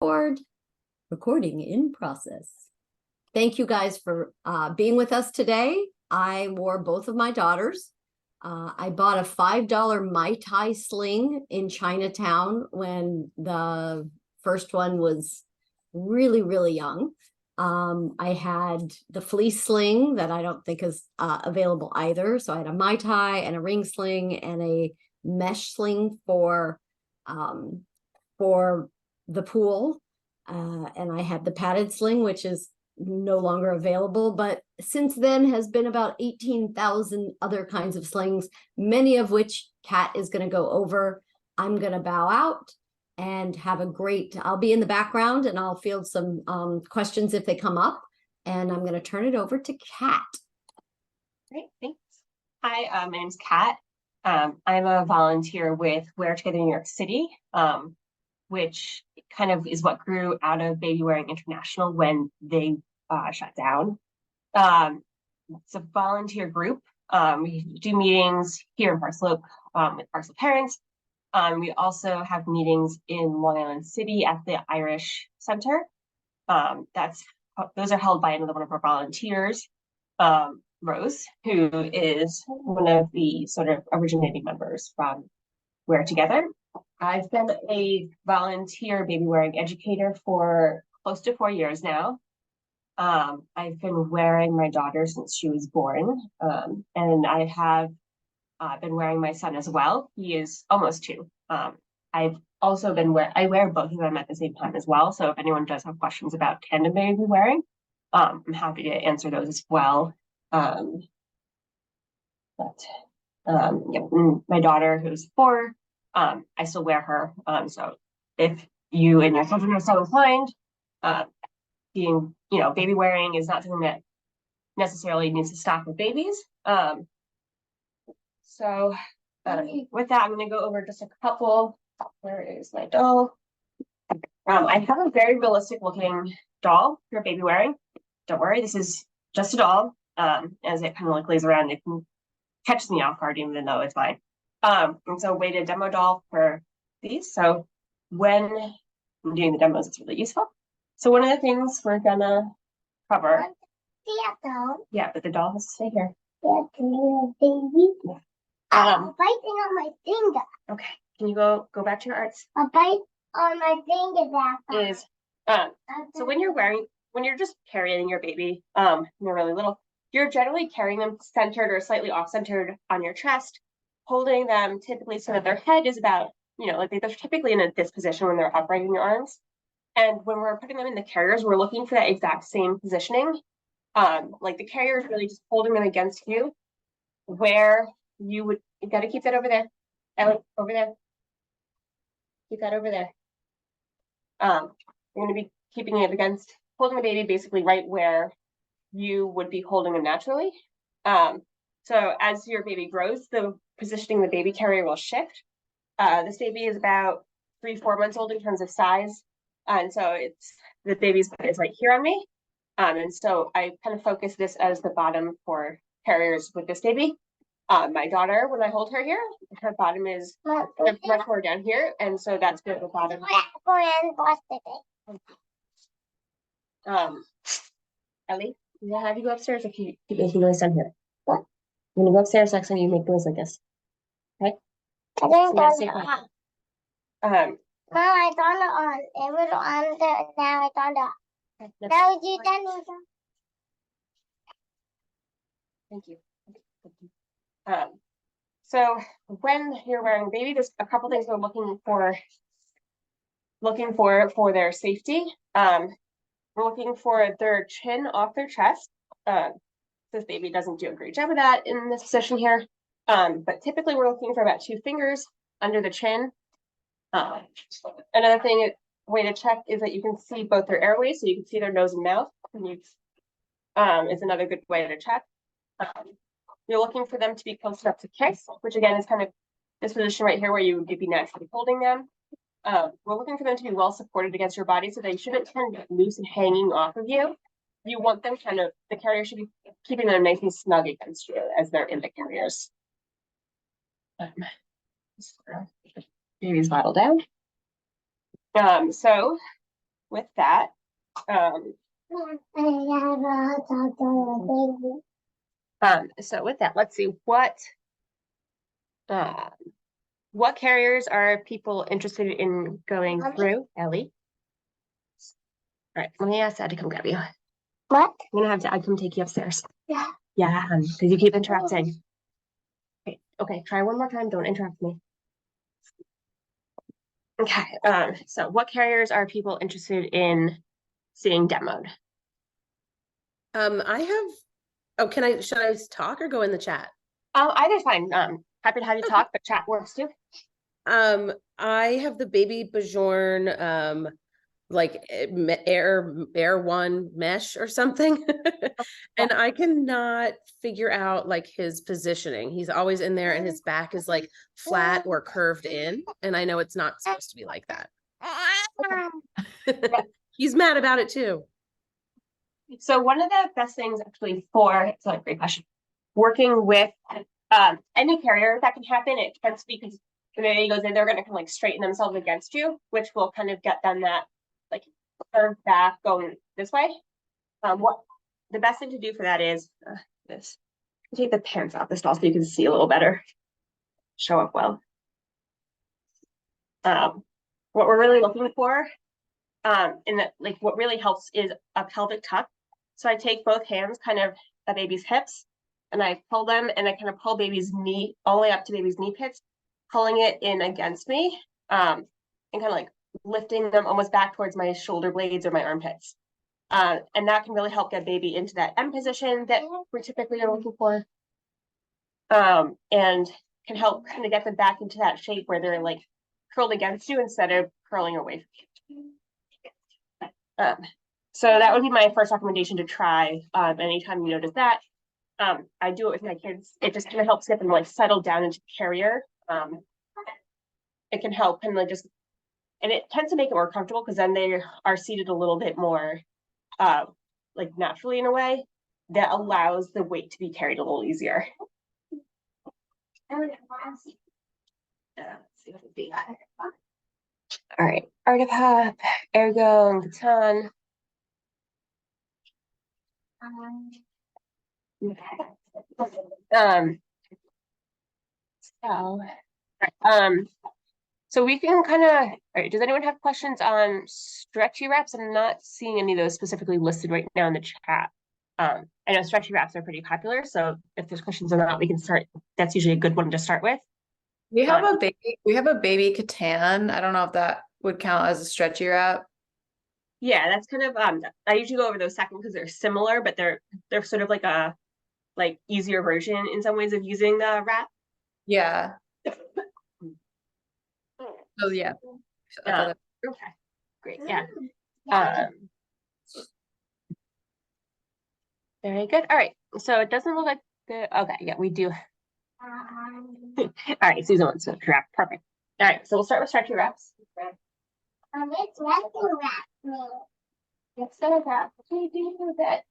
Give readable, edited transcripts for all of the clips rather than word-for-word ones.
Recording in process. Thank you guys for being with us today. I wore both of my daughters. I bought a $5 Mai Tai sling in Chinatown when the first one was really, really young. I had the fleece sling that I don't think is available either. So I had a Mai Tai and a ring sling and a mesh sling for the pool. And I had the padded sling, which is no longer available, but since then has been about 18,000 other kinds of slings, many of which Cat is going to go over. I'm going to bow out and have a great, I'll be in the background and I'll field some questions if they come up, and I'm going to turn it over to Cat. Great, thanks. Hi, my name's Cat. I'm a volunteer with Wear Together New York City, which kind of is what grew out of Babywearing International when they shut down. It's a volunteer group. We do meetings here in Park Slope with Park Slope parents. We also have meetings in Long Island City at the Irish Center. Those are held by another one of our volunteers, Rose, who is one of the sort of originating members from Wear Together. I've been a volunteer baby wearing educator for close to 4 years now. I've been wearing my daughter since she was born, and I have been wearing my son as well. He is almost 2. I've also been I wear both of them at the same time as well. So if anyone does have questions about tandem baby wearing, I'm happy to answer those as well. Yeah, my daughter, who's 4, I still wear her. So if you and your children are so inclined, being, baby wearing is not something that necessarily needs to stop with babies. So with that, I'm going to go over just a couple. Where is my doll? I have a very realistic looking doll for baby wearing. Don't worry, this is just a doll. As it kind of like lays around, it can catch me off guard even though it's mine. And so weighted demo doll for these. So when I'm doing the demos, it's really useful. So one of the things we're gonna cover. Yeah, but the doll has to stay here. Yeah, baby. I'm biting on my finger. Okay, can you go back to your arts? A bite on my finger. So when you're just carrying your baby, when they're really little, you're generally carrying them centered or slightly off-centered on your chest, holding them typically so that their head is about, like they're typically in this position when they're upright in your arms. And when we're putting them in the carriers, we're looking for that exact same positioning. Like the carrier is really just holding them against you, where you got to keep that over there, over there. Keep that over there. You're going to be keeping it against, holding the baby basically right where you would be holding them naturally. So as your baby grows, the positioning the baby carrier will shift. This baby is about 3-4 months old in terms of size. And so the baby's butt is right here on me. And so I kind of focus this as the bottom for carriers with this baby. My daughter, when I hold her here, her bottom is much more down here. And so that's good at the bottom. Ellie, will I have you go upstairs if you keep making noise down here? What? I'm gonna go upstairs next time you make noise like this. Okay? I didn't turn it on. Mom, I turned it on. It was on there. Now I turned it on. Now you done it. Thank you. So when you're wearing a baby, there's a couple things we're looking for their safety. We're looking for their chin off their chest. This baby doesn't do a great job of that in this position here. But typically we're looking for about 2 fingers under the chin. Another way to check is that you can see both their airways, so you can see their nose and mouth. Is another good way to check. You're looking for them to be close enough to kiss, which again is kind of this position right here where you would be naturally holding them. We're looking for them to be well supported against your body, so they shouldn't kind of get loose and hanging off of you. You want them the carrier should be keeping them nice and snug against you as they're in the carriers. Baby's bottle down. So with that, so with that, let's see what carriers are people interested in going through, Ellie? All right, let me ask Dad to come grab you. What? I'm gonna have Dad come take you upstairs. Yeah. Yeah, because you keep interrupting. Okay, try one more time. Don't interrupt me. Okay, so what carriers are people interested in seeing demoed? I have, oh, should I talk or go in the chat? Either's fine. Happy to have you talk, but chat works too. I have the baby Bajorn, like Air One mesh or something. And I cannot figure out like his positioning. He's always in there and his back is like flat or curved in. And I know it's not supposed to be like that. He's mad about it too. So one of the best things actually for, it's not a great question, working with any carrier that can happen, it tends to be because the baby goes in, they're going to kind of like straighten themselves against you, which will kind of get them that like curved back going this way. What the best thing to do for that is this. Take the pants off this doll so you can see a little better, show up well. What we're really looking for in that, like what really helps is a pelvic tuck. So I take both hands kind of at baby's hips and I pull them and I kind of pull baby's knee all the way up to baby's knee pits, pulling it in against me, and kind of like lifting them almost back towards my shoulder blades or my armpits. And that can really help get baby into that M position that we typically are looking for. And can help kind of get them back into that shape where they're like curled against you instead of curling away from you. So that would be my first recommendation to try anytime you notice that. I do it with my kids. It just kind of helps get them like settled down into the carrier. It can help and like just, and it tends to make it more comfortable because then they are seated a little bit more like naturally in a way that allows the weight to be carried a little easier. Let's see what would be. All right, Artipop, Ergo, and Catan. So we can kind of, all right, does anyone have questions on stretchy wraps? I'm not seeing any of those specifically listed right now in the chat. I know stretchy wraps are pretty popular, so if there's questions on that, we can start. That's usually a good one to start with. We have a baby Catan. I don't know if that would count as a stretchy wrap. Yeah, that's kind of I usually go over those second because they're similar, but they're sort of like a easier version in some ways of using the wrap. Yeah. Oh yeah. Okay, great. Yeah. Very good. All right. So it doesn't look like the okay. Yeah, we do. All right, Susan wants to wrap. Perfect. All right, so we'll start with stretchy wraps. It's wrapping wrap. It's a wrap. What do you do with it?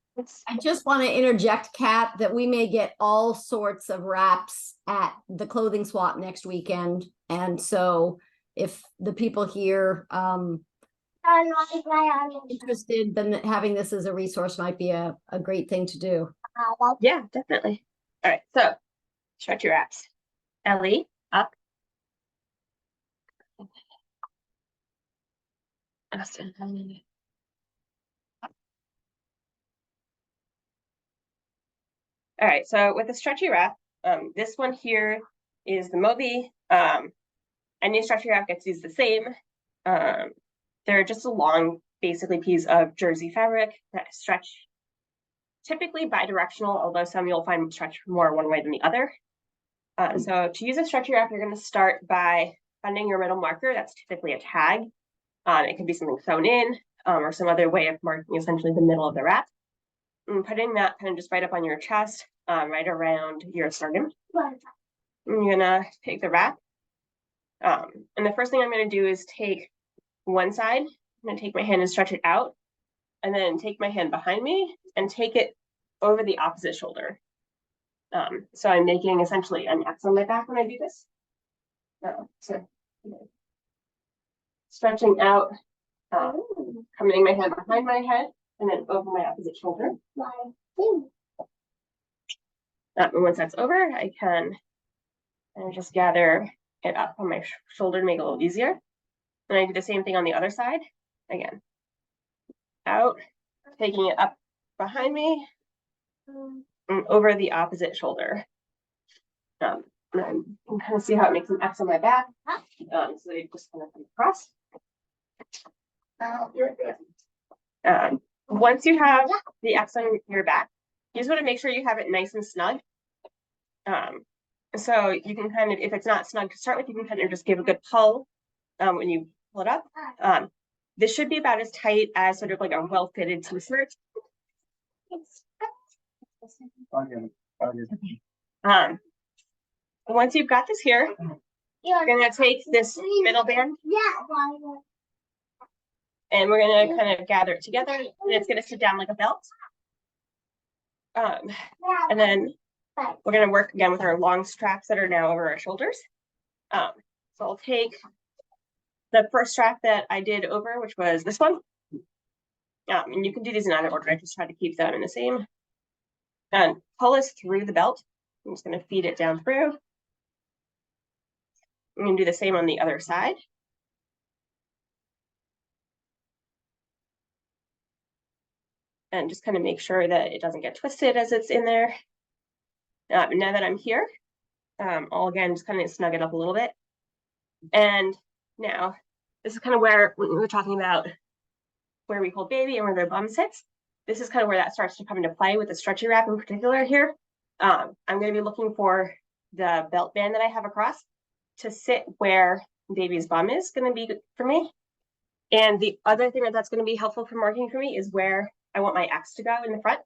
I just want to interject, Kat, that we may get all sorts of wraps at the clothing swap next weekend. And so if the people here interested, then having this as a resource might be a great thing to do. Yeah, definitely. All right, so stretchy wraps. Ellie, up. Austin. All right, so with a stretchy wrap, this one here is the Moby. Any stretchy wrap gets used the same. They're just a long, basically, piece of jersey fabric that stretch typically bidirectional, although some you'll find stretch more one way than the other. So to use a stretchy wrap, you're going to start by finding your middle marker. That's typically a tag. It could be something sewn in or some other way of marking essentially the middle of the wrap. And putting that kind of just right up on your chest, right around your sternum. And you're gonna take the wrap. And the first thing I'm gonna do is take one side. I'm gonna take my hand and stretch it out, and then take my hand behind me and take it over the opposite shoulder. So I'm making essentially an X on my back when I do this. So stretching out Coming my hand behind my head and then over my opposite shoulder. And once that's over, I can just gather it up on my shoulder to make it a little easier. And I do the same thing on the other side. Again, out, taking it up behind me and over the opposite shoulder. And you can kind of see how it makes an X on my back. So they just kind of come across. Once you have the X on your back, you just want to make sure you have it nice and snug. So you can kind of, if it's not snug to start with, you can kind of just give a good pull when you pull it up. This should be about as tight as sort of like a well-fitted t-shirt. Once you've got this here, you're gonna take this middle band and we're gonna kind of gather it together, and it's gonna sit down like a belt. And then we're gonna work again with our long straps that are now over our shoulders. So I'll take the first strap that I did over, which was this one. And you can do these in either order. I just try to keep them in the same. And pull this through the belt. I'm just gonna feed it down through. I'm gonna do the same on the other side. And just kind of make sure that it doesn't get twisted as it's in there. Now that I'm here, I'll again just kind of snug it up a little bit. And now this is kind of where we were talking about where we hold baby and where their bum sits. This is kind of where that starts to come into play with the stretchy wrap in particular here. I'm going to be looking for the belt band that I have across to sit where baby's bum is going to be for me. And the other thing that's going to be helpful for marking for me is where I want my X to go in the front.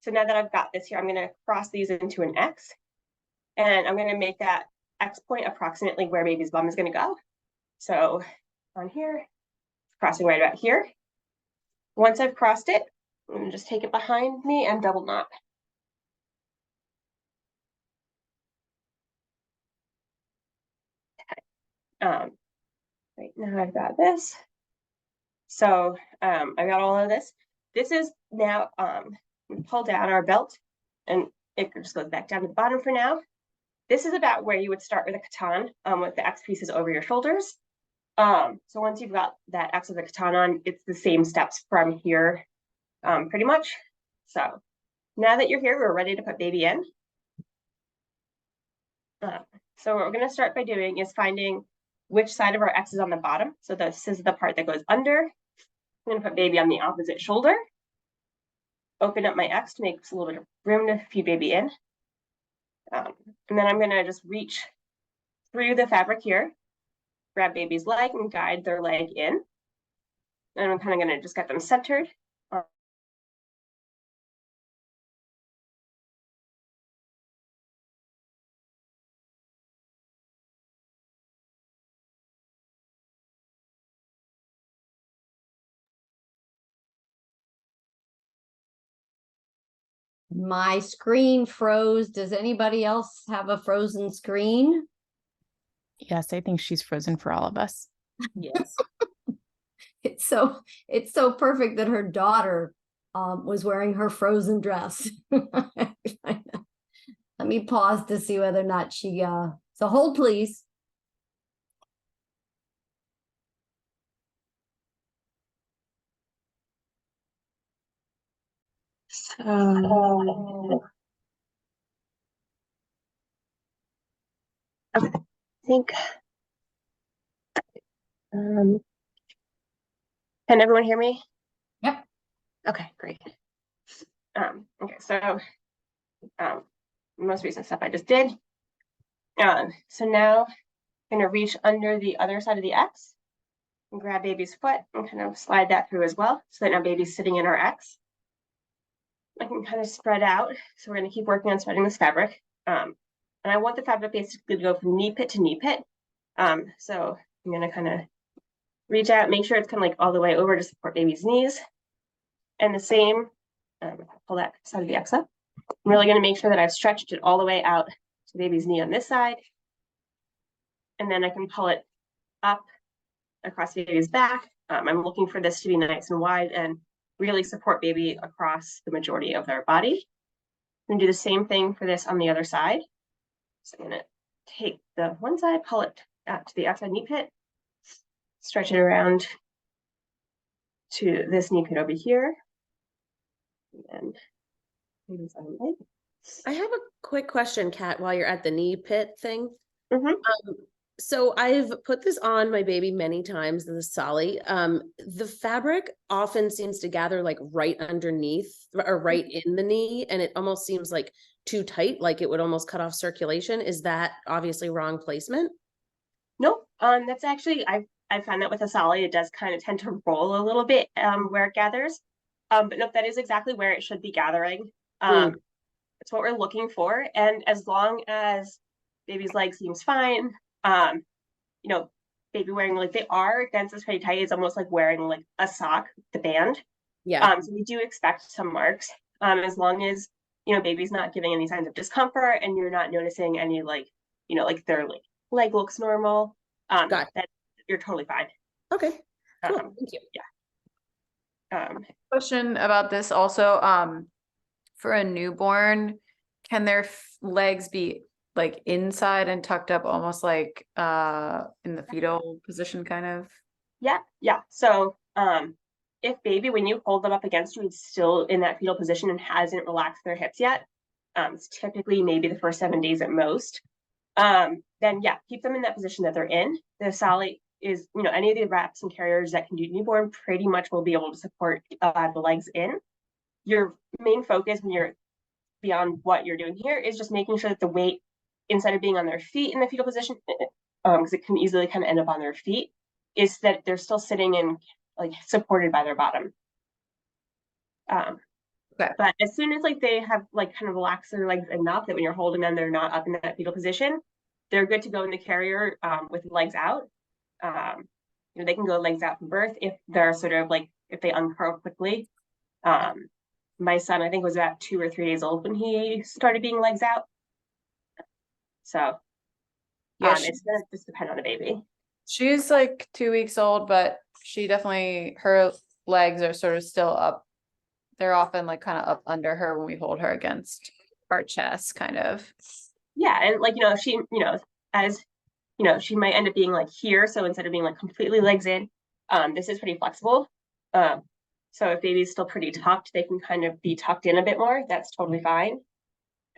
So now that I've got this here, I'm going to cross these into an X. And I'm going to make that X point approximately where baby's bum is going to go. So on here, crossing right about here. Once I've crossed it, I'm going to just take it behind me and double knot. Right now I've got this. So I've got all of this. This is now, we pull down our belt and it just goes back down to the bottom for now. This is about where you would start with a katan with the X pieces over your shoulders. So once you've got that X of the katan on, it's the same steps from here, pretty much. So now that you're here, we're ready to put baby in. So what we're going to start by doing is finding which side of our X is on the bottom. So this is the part that goes under. I'm going to put baby on the opposite shoulder. Open up my X to make a little bit of room to feed baby in. And then I'm going to just reach through the fabric here, grab baby's leg and guide their leg in. And I'm kind of going to just get them centered. My screen froze. Does anybody else have a frozen screen? Yes, I think she's frozen for all of us. Yes. It's so perfect that her daughter was wearing her frozen dress. Let me pause to see whether or not she so hold please. Okay, I think can everyone hear me? Yep. Okay, great. Okay, so most recent stuff I just did. So now I'm gonna reach under the other side of the X and grab baby's foot and kind of slide that through as well, so that now baby's sitting in our X. I can kind of spread out. So we're going to keep working on spreading this fabric. And I want the fabric basically to go from knee pit to knee pit. So I'm going to kind of reach out, make sure it's kind of like all the way over to support baby's knees. And the same, pull that side of the X up. I'm really going to make sure that I've stretched it all the way out to baby's knee on this side. And then I can pull it up across baby's back I'm looking for this to be nice and wide and really support baby across the majority of their body. I'm gonna do the same thing for this on the other side. So I'm gonna take the one side, pull it out to the outside knee pit, stretch it around to this knee pit over here. And then I have a quick question, Kat, while you're at the knee pit thing. Mhm. So I've put this on my baby many times, the Solly. The fabric often seems to gather like right underneath or right in the knee, and it almost seems like too tight, like it would almost cut off circulation. Is that obviously wrong placement? Nope. That's actually I found that with a Solly, it does kind of tend to roll a little bit where it gathers. But nope, that is exactly where it should be gathering. That's what we're looking for. And as long as baby's leg seems fine, you know, baby wearing, like, they are against this pretty tight. It's almost like wearing like a sock, the band. Yeah. So we do expect some marks. As long as, you know, baby's not giving any signs of discomfort and you're not noticing any, like, you know, like their like leg looks normal, Got it. that you're totally fine. Okay. Cool. Um, Thank you. Question about this also, for a newborn, can their legs be like inside and tucked up almost like in the fetal position kind of? Yeah. So if baby, when you hold them up against you, it's still in that fetal position and hasn't relaxed their hips yet, it's typically maybe the first 7 days at most, then yeah, keep them in that position that they're in. The Solly is, you know, any of the wraps and carriers that can do newborn pretty much will be able to support the legs in. Your main focus when you're beyond what you're doing here is just making sure that the weight, instead of being on their feet in the fetal position, because it can easily kind of end up on their feet, is that they're still sitting in, like, supported by their bottom. Okay. But as soon as, like, they have, like, kind of relaxed their legs enough that when you're holding them, they're not up in that fetal position, they're good to go in the carrier with legs out. You know, they can go legs out from birth if they're sort of like, if they uncurl quickly. My son, I think, was about 2 or 3 days old when he started being legs out. So Yeah, it's gonna just depend on the baby. she's like 2 weeks old, but she definitely, her legs are sort of still up. They're often like kind of up under her when we hold her against our chest, kind of. Yeah, and, like, you know, she, you know, as you know, she might end up being like here. So instead of being like completely legs in, this is pretty flexible. So if baby's still pretty tucked, they can kind of be tucked in a bit more. That's totally fine,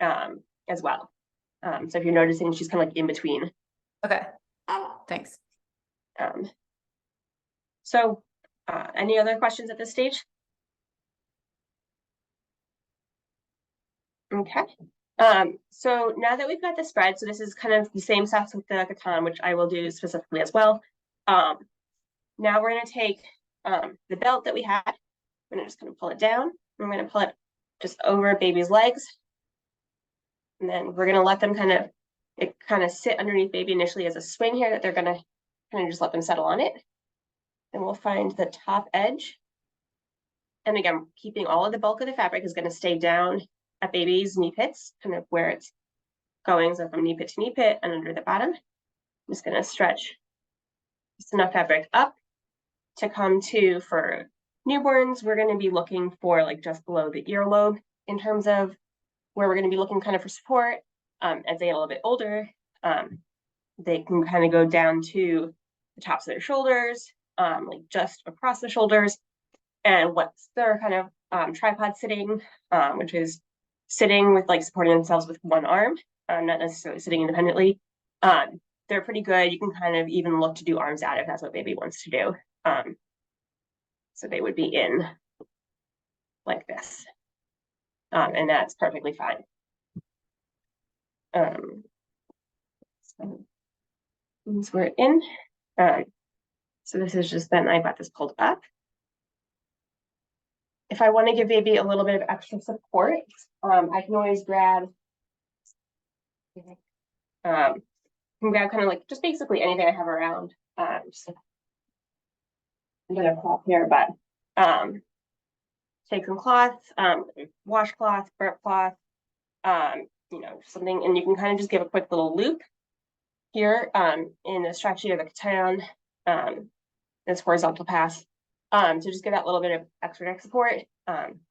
as well. So if you're noticing, she's kind of like in between. Okay, thanks. So any other questions at this stage? Okay. So now that we've got the spread, so this is kind of the same stuff with the katan, which I will do specifically as well. Now we're going to take the belt that we had. I'm going to just kind of pull it down. I'm going to pull it just over baby's legs. And then we're going to let them kind of sit underneath baby initially as a swing here, that they're going to kind of just let them settle on it. Then we'll find the top edge. And again, keeping all of the bulk of the fabric is going to stay down at baby's knee pits, kind of where it's going. So from knee pit to knee pit and under the bottom. I'm just going to stretch just enough fabric up to come to, for newborns, we're going to be looking for like just below the earlobe in terms of where we're going to be looking kind of for support. As they get a little bit older, they can kind of go down to the tops of their shoulders, like just across the shoulders. And what's their kind of tripod sitting, which is sitting with, like, supporting themselves with one arm, not necessarily sitting independently. They're pretty good. You can kind of even look to do arms out if that's what baby wants to do. So they would be in like this, and that's perfectly fine. So we're in. So this is just, then I got this pulled up. If I want to give baby a little bit of extra support, I can always grab, kind of like just basically anything I have around. Just, I'm gonna cloth here, but take some cloth, washcloth, burp cloth, you know, something, and you can kind of just give a quick little loop here in the stretchy or the katan, this horizontal pass. So just give that little bit of extra neck support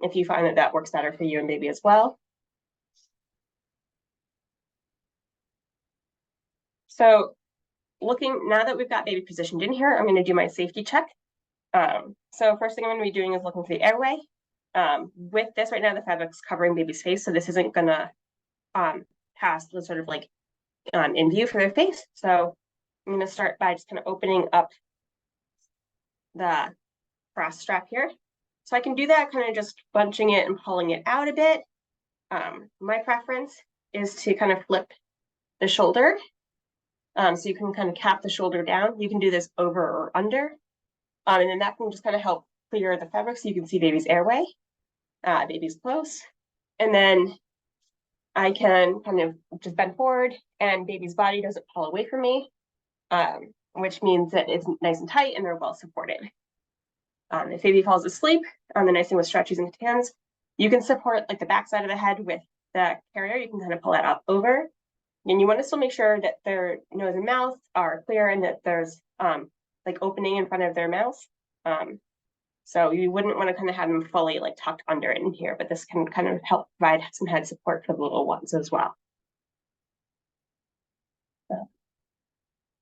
if you find that that works better for you and baby as well. So looking, now that we've got baby positioned in here, I'm going to do my safety check. So first thing I'm going to be doing is looking for the airway. With this right now, the fabric's covering baby's face, so this isn't going to pass the sort of like in view for their face. So I'm going to start by just kind of opening up the cross strap here. So I can do that kind of just bunching it and pulling it out a bit. My preference is to kind of flip the shoulder. So you can kind of cap the shoulder down. You can do this over or under. And then that can just kind of help clear the fabric so you can see baby's airway, baby's close. And then I can kind of just bend forward and baby's body doesn't fall away from me, which means that it's nice and tight and they're well supported. If baby falls asleep, the nice thing with stretchies and Catans, you can support like the back side of the head with the carrier. You can kind of pull that up over. And you want to still make sure that their nose and mouth are clear and that there's like opening in front of their mouth. So you wouldn't want to kind of have them fully like tucked under it in here, but this can kind of help provide some head support for the little ones as well. So,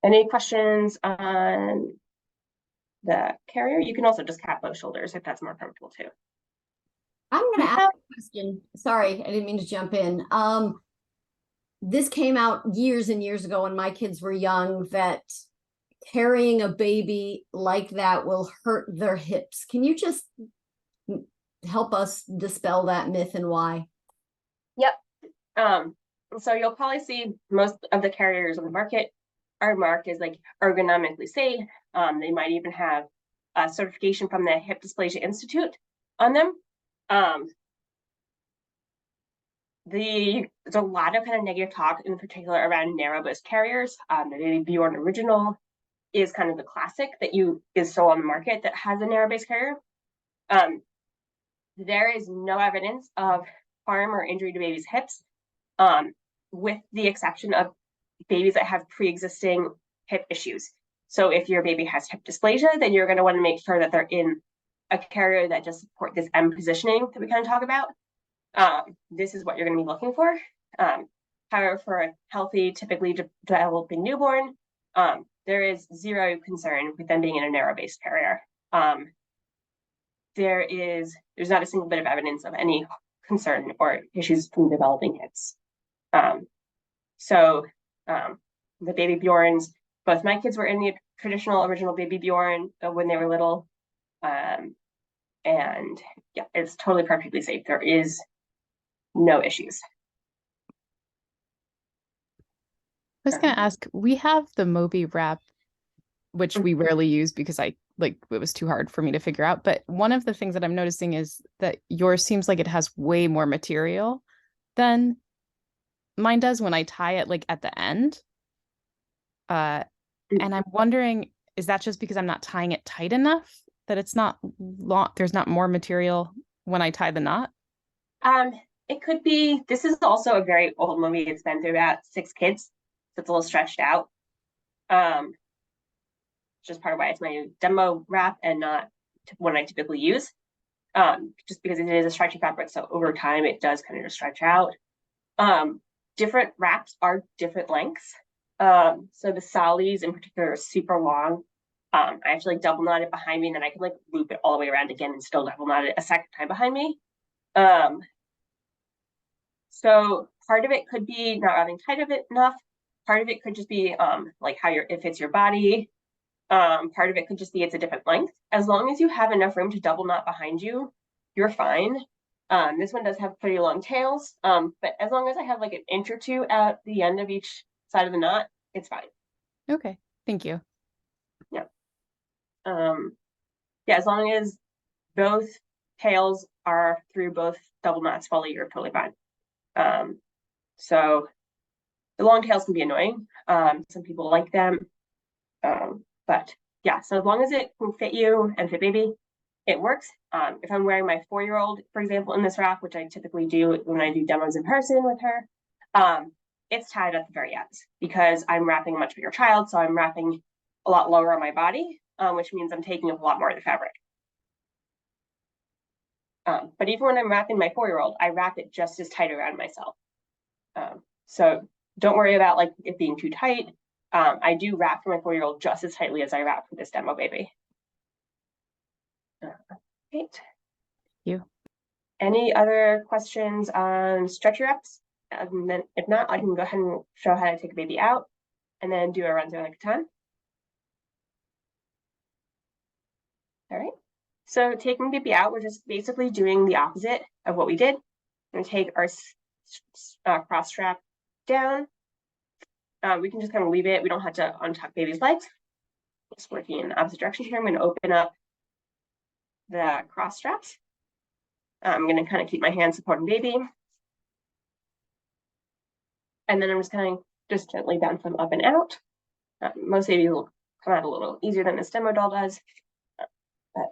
any questions on the carrier? You can also just cap both shoulders if that's more comfortable too. I'm going to ask a question. Sorry, I didn't mean to jump in. This came out years and years ago when my kids were young, that carrying a baby like that will hurt their hips. Can you just help us dispel that myth and why? Yep. So you'll probably see most of the carriers on the market are marked as like ergonomically safe. They might even have a certification from the Hip Dysplasia Institute on them. There's a lot of kind of negative talk in particular around narrow bust carriers. The Babywearing Original is kind of the classic that is sold on the market that has a narrow base carrier. There is no evidence of harm or injury to baby's hips, with the exception of babies that have pre-existing hip issues. So if your baby has hip dysplasia, then you're going to want to make sure that they're in a carrier that just support this M positioning that we kind of talk about. This is what you're going to be looking for. However, for a healthy, typically developing newborn, there is zero concern with them being in a narrow-based carrier. There's not a single bit of evidence of any concern or issues from developing hips. So the Babywearings, both my kids were in the traditional original Babywearing when they were little. And yeah, it's totally perfectly safe. There is no issues. I was going to ask, we have the Moby wrap, which we rarely use because it was too hard for me to figure out. But one of the things that I'm noticing is that yours seems like it has way more material than mine does when I tie it like at the end. And I'm wondering, is that just because I'm not tying it tight enough that it's not long? There's not more material when I tie the knot? It could be. This is also a very old movie. It's been through about 6 kids, so it's a little stretched out. Just part of why it's my demo wrap and not one I typically use. Just because it is a stretchy fabric, so over time it does kind of just stretch out. Different wraps are different lengths. So the Solly's in particular are super long. I actually double knot it behind me, and then I can like loop it all the way around again and still double knot it a second time behind me. So part of it could be not wrapping tight of it enough. Part of it could just be like how it fits your body. Part of it could just be it's a different length. As long as you have enough room to double knot behind you, you're fine. This one does have pretty long tails, but as long as I have like an inch or two at the end of each side of the knot, it's fine. Okay, thank you. Yeah. Yeah, as long as both tails are through both double knots fully, you're totally fine. So the long tails can be annoying. Some people like them. But yeah, so as long as it can fit you and fit baby, it works. If I'm wearing my 4-year-old, for example, in this wrap, which I typically do when I do demos in person with her, it's tied at the very ends because I'm wrapping a much bigger child. So I'm wrapping a lot lower on my body. which means I'm taking up a lot more of the fabric. But even when I'm wrapping my 4-year-old, I wrap it just as tight around myself. So don't worry about like it being too tight. I do wrap for my 4-year-old just as tightly as I wrap for this demo baby. Great. You. Any other questions on stretchy wraps? And then if not, I can go ahead and show how to take a baby out and then do a run through on the Catan. All right. So taking baby out, we're just basically doing the opposite of what we did. We're going to take our cross strap down. We can just kind of leave it. We don't have to untuck baby's legs. Just working in the opposite direction here. I'm going to open up the cross straps. I'm going to kind of keep my hand supporting baby. And then I'm just kind of just gently bounce them up and out. Most babies will come out a little easier than this demo doll does. But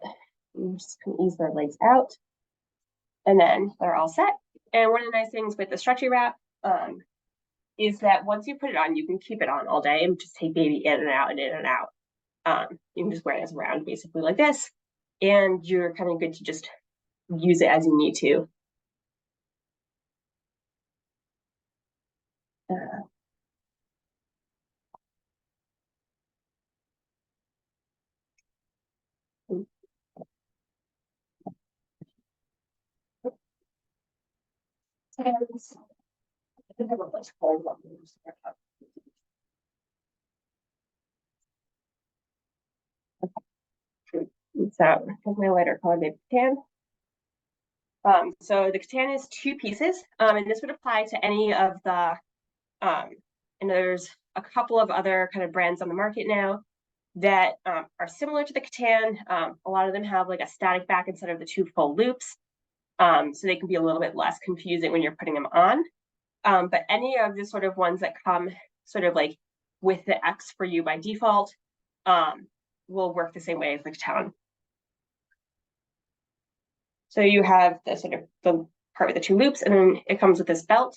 I'm just going to ease their legs out. And then they're all set. And one of the nice things with the stretchy wrap is that once you put it on, you can keep it on all day and just take baby in and out and in and out. You can just wear it as around basically like this. And you're kind of good to just use it as you need to. So here's my lighter colored baby Catan. So the Catan is 2 pieces, and this would apply to any of the, and there's a couple of other kind of brands on the market now that are similar to the Catan. A lot of them have like a static back instead of the 2 full loops, so they can be a little bit less confusing when you're putting them on. But any of the sort of ones that come sort of like with the X for you by default will work the same way as the Catan. So you have the sort of the part with the 2 loops, and then it comes with this belt.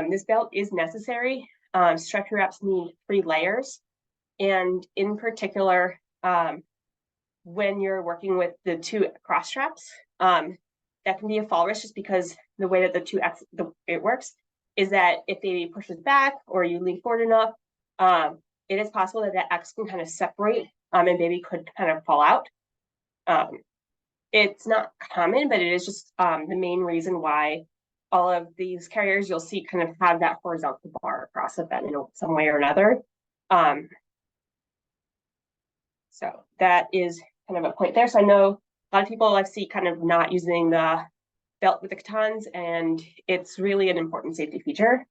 This belt is necessary. Stretchy wraps need 3 layers. And in particular, when you're working with the 2 cross straps, that can be a fall risk just because the way that it works is that if baby pushes back or you lean forward enough, it is possible that that X can kind of separate and baby could kind of fall out. It's not common, but it is just the main reason why all of these carriers you'll see kind of have that horizontal bar across of them in some way or another. So that is kind of a point there. So I know a lot of people I see kind of not using the belt with the Catans, and it's really an important safety feature.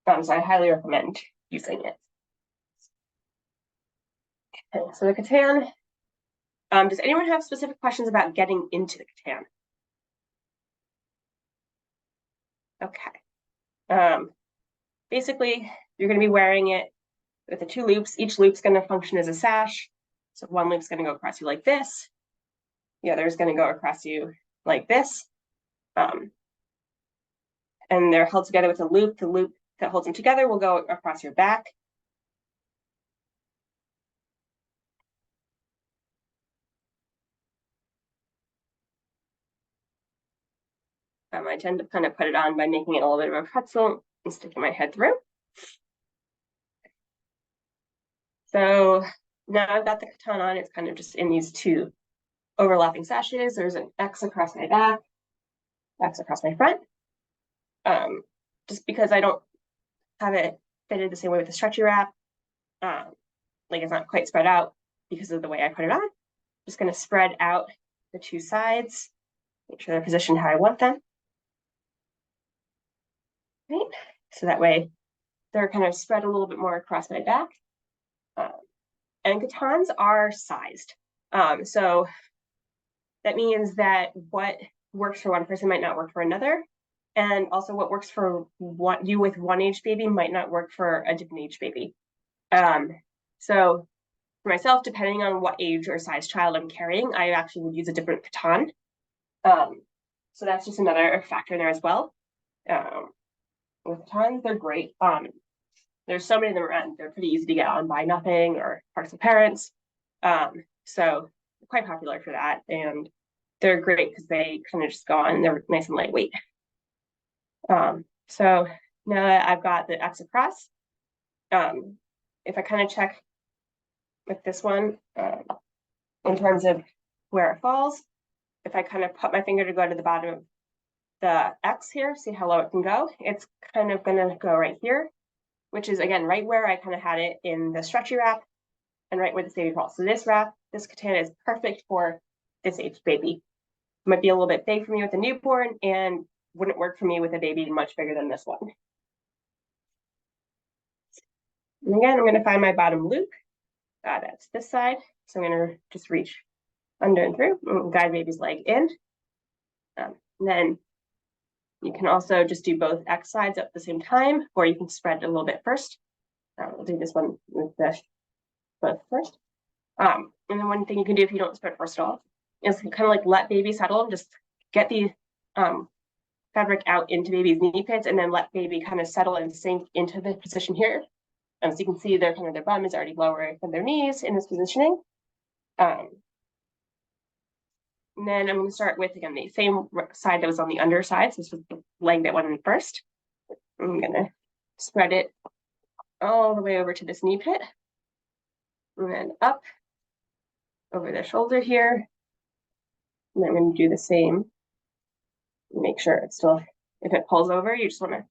So I highly recommend using it. Okay, so the Catan. Does anyone have specific questions about getting into the Catan? Okay. Basically, you're going to be wearing it with the 2 loops. Each loop's going to function as a sash. So one loop's going to go across you like this. The other is going to go across you like this. And they're held together with a loop. The loop that holds them together will go across your back. I tend to kind of put it on by making it a little bit of a pretzel and sticking my head through. So now I've got the Catan on. It's kind of just in these 2 overlapping sashes. There's an X across my back, X across my front. Just because I don't have it fitted the same way with the stretchy wrap, like it's not quite spread out because of the way I put it on. Just going to spread out the 2 sides, make sure they're positioned how I want them. Right, so that way they're kind of spread a little bit more across my back. And Catans are sized. So that means that what works for one person might not work for another. And also what works for you with one age baby might not work for a different age baby. So for myself, depending on what age or size child I'm carrying, I actually would use a different Catan. So that's just another factor there as well. With Catans, they're great. There's so many of them around. They're pretty easy to get on Buy Nothing or Parks and Parents. So quite popular for that, and they're great because they kind of just go on, they're nice and lightweight. So now that I've got the X across, if I kind of check with this one, in terms of where it falls, if I kind of put my finger to go to the bottom of the X here, see how low it can go, it's kind of gonna go right here, which is again right where I kind of had it in the stretchy wrap and right where this baby falls. So this wrap, this katana is perfect for this age baby. Might be a little bit big for me with a newborn and wouldn't work for me with a baby much bigger than this one. And again, I'm gonna find my bottom loop. That's this side. So I'm gonna just reach under and through and guide baby's leg in. And then you can also just do both X sides at the same time, or you can spread it a little bit first. We'll do this one with the both first. And then one thing you can do if you don't spread first at all is kind of like let baby settle and just get the fabric out into baby's knee pits and then let baby kind of settle and sink into the position here. So you can see their kind of their bum is already lower than their knees in this positioning. And then I'm going to start with, again, the same side that was on the underside. So this was the leg that went in first. I'm going to spread it all the way over to this knee pit. And then up over the shoulder here. And then I'm going to do the same. Make sure it's still, if it pulls over, you just want to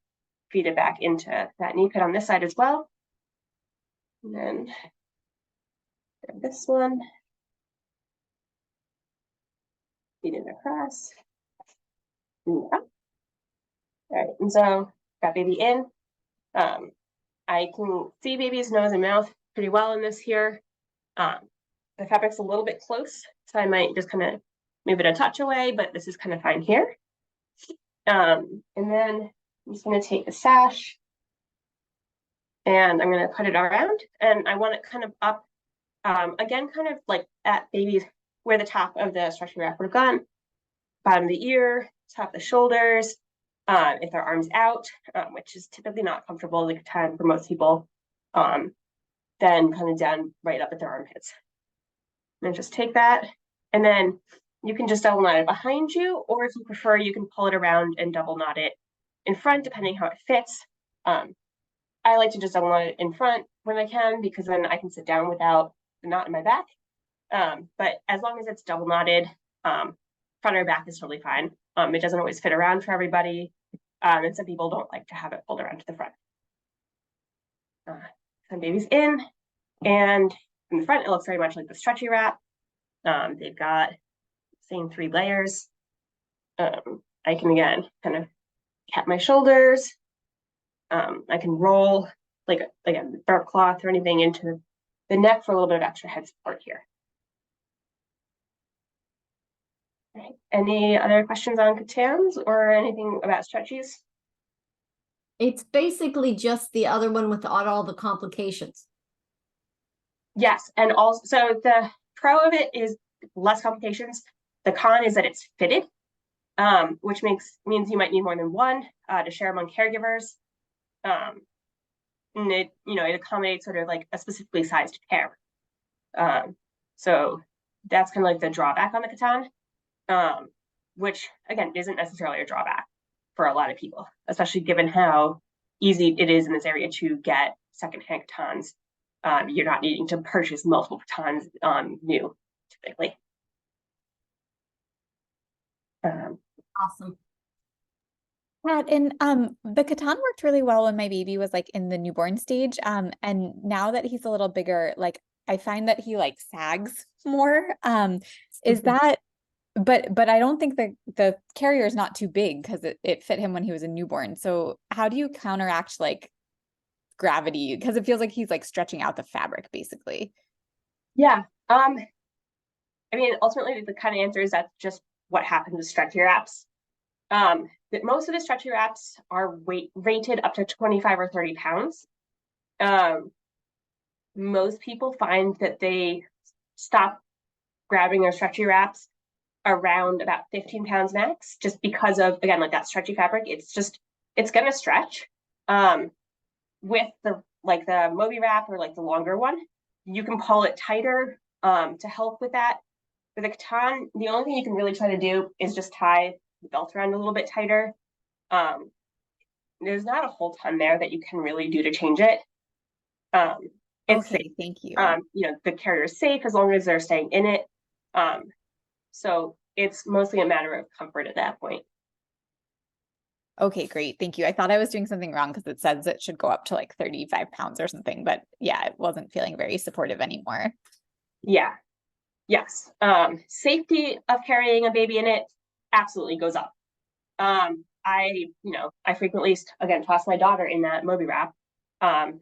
feed it back into that knee pit on this side as well. And then this one. Feed it across. And up. All right, and so got baby in. I can see baby's nose and mouth pretty well in this here. The fabric's a little bit close, so I might just kind of move it a touch away, but this is kind of fine here. And then I'm just going to take the sash and I'm going to put it around, and I want it kind of up, again, kind of like at baby's, where the top of the stretchy wrap would have gone, bottom of the ear, top of the shoulders, if their arms out, which is typically not comfortable the time for most people, then kind of down right up at their armpits. And just take that, and then you can just double knot it behind you, or if you prefer, you can pull it around and double knot it in front, depending how it fits. I like to just double knot it in front when I can, because then I can sit down without the knot in my back. But as long as it's double knotted, front or back is totally fine. It doesn't always fit around for everybody. And some people don't like to have it pulled around to the front. Some babies in, and in the front, it looks very much like the stretchy wrap. They've got the same 3 layers. I can, again, kind of cap my shoulders. I can roll, like, again, dark cloth or anything into the neck for a little bit of extra head support here. All right. Any other questions on katans or anything about stretchies? It's basically just the other one without all the complications. Yes, and also, so the pro of it is less complications. The con is that it's fitted, which means you might need more than one to share among caregivers. And it, it accommodates sort of like a specifically sized pair. So that's kind of like the drawback on the katan, which again isn't necessarily a drawback for a lot of people, especially given how easy it is in this area to get secondhand katans. You're not needing to purchase multiple katans new, typically. Awesome. Kat, and the katan worked really well when my baby was like in the newborn stage. And now that he's a little bigger, like I find that he like sags more. Is that, but I don't think the carrier is not too big because it fit him when he was a newborn. So how do you counteract like gravity? Because it feels like he's like stretching out the fabric basically. Yeah. I mean, ultimately the kind of answer is that's just what happens with stretchy wraps. That most of the stretchy wraps are rated up to 25 or 30 pounds. Most people find that they stop grabbing their stretchy wraps around about 15 pounds max, just because of, again, like that stretchy fabric, it's gonna stretch. With the Moby wrap or like the longer one, you can pull it tighter to help with that. For the Catan, the only thing you can really try to do is just tie the belt around a little bit tighter. There's not a whole ton there that you can really do to change it. It's Okay, safe. thank you. You know, the carrier is safe as long as they're staying in it. So it's mostly a matter of comfort at that point. Okay, great. Thank you. I thought I was doing something wrong because it says it should go up to like 35 pounds or something, but yeah, it wasn't feeling very supportive anymore. Yeah. Yes. Safety of carrying a baby in it absolutely goes up. I frequently, again, toss my daughter in that Moby wrap.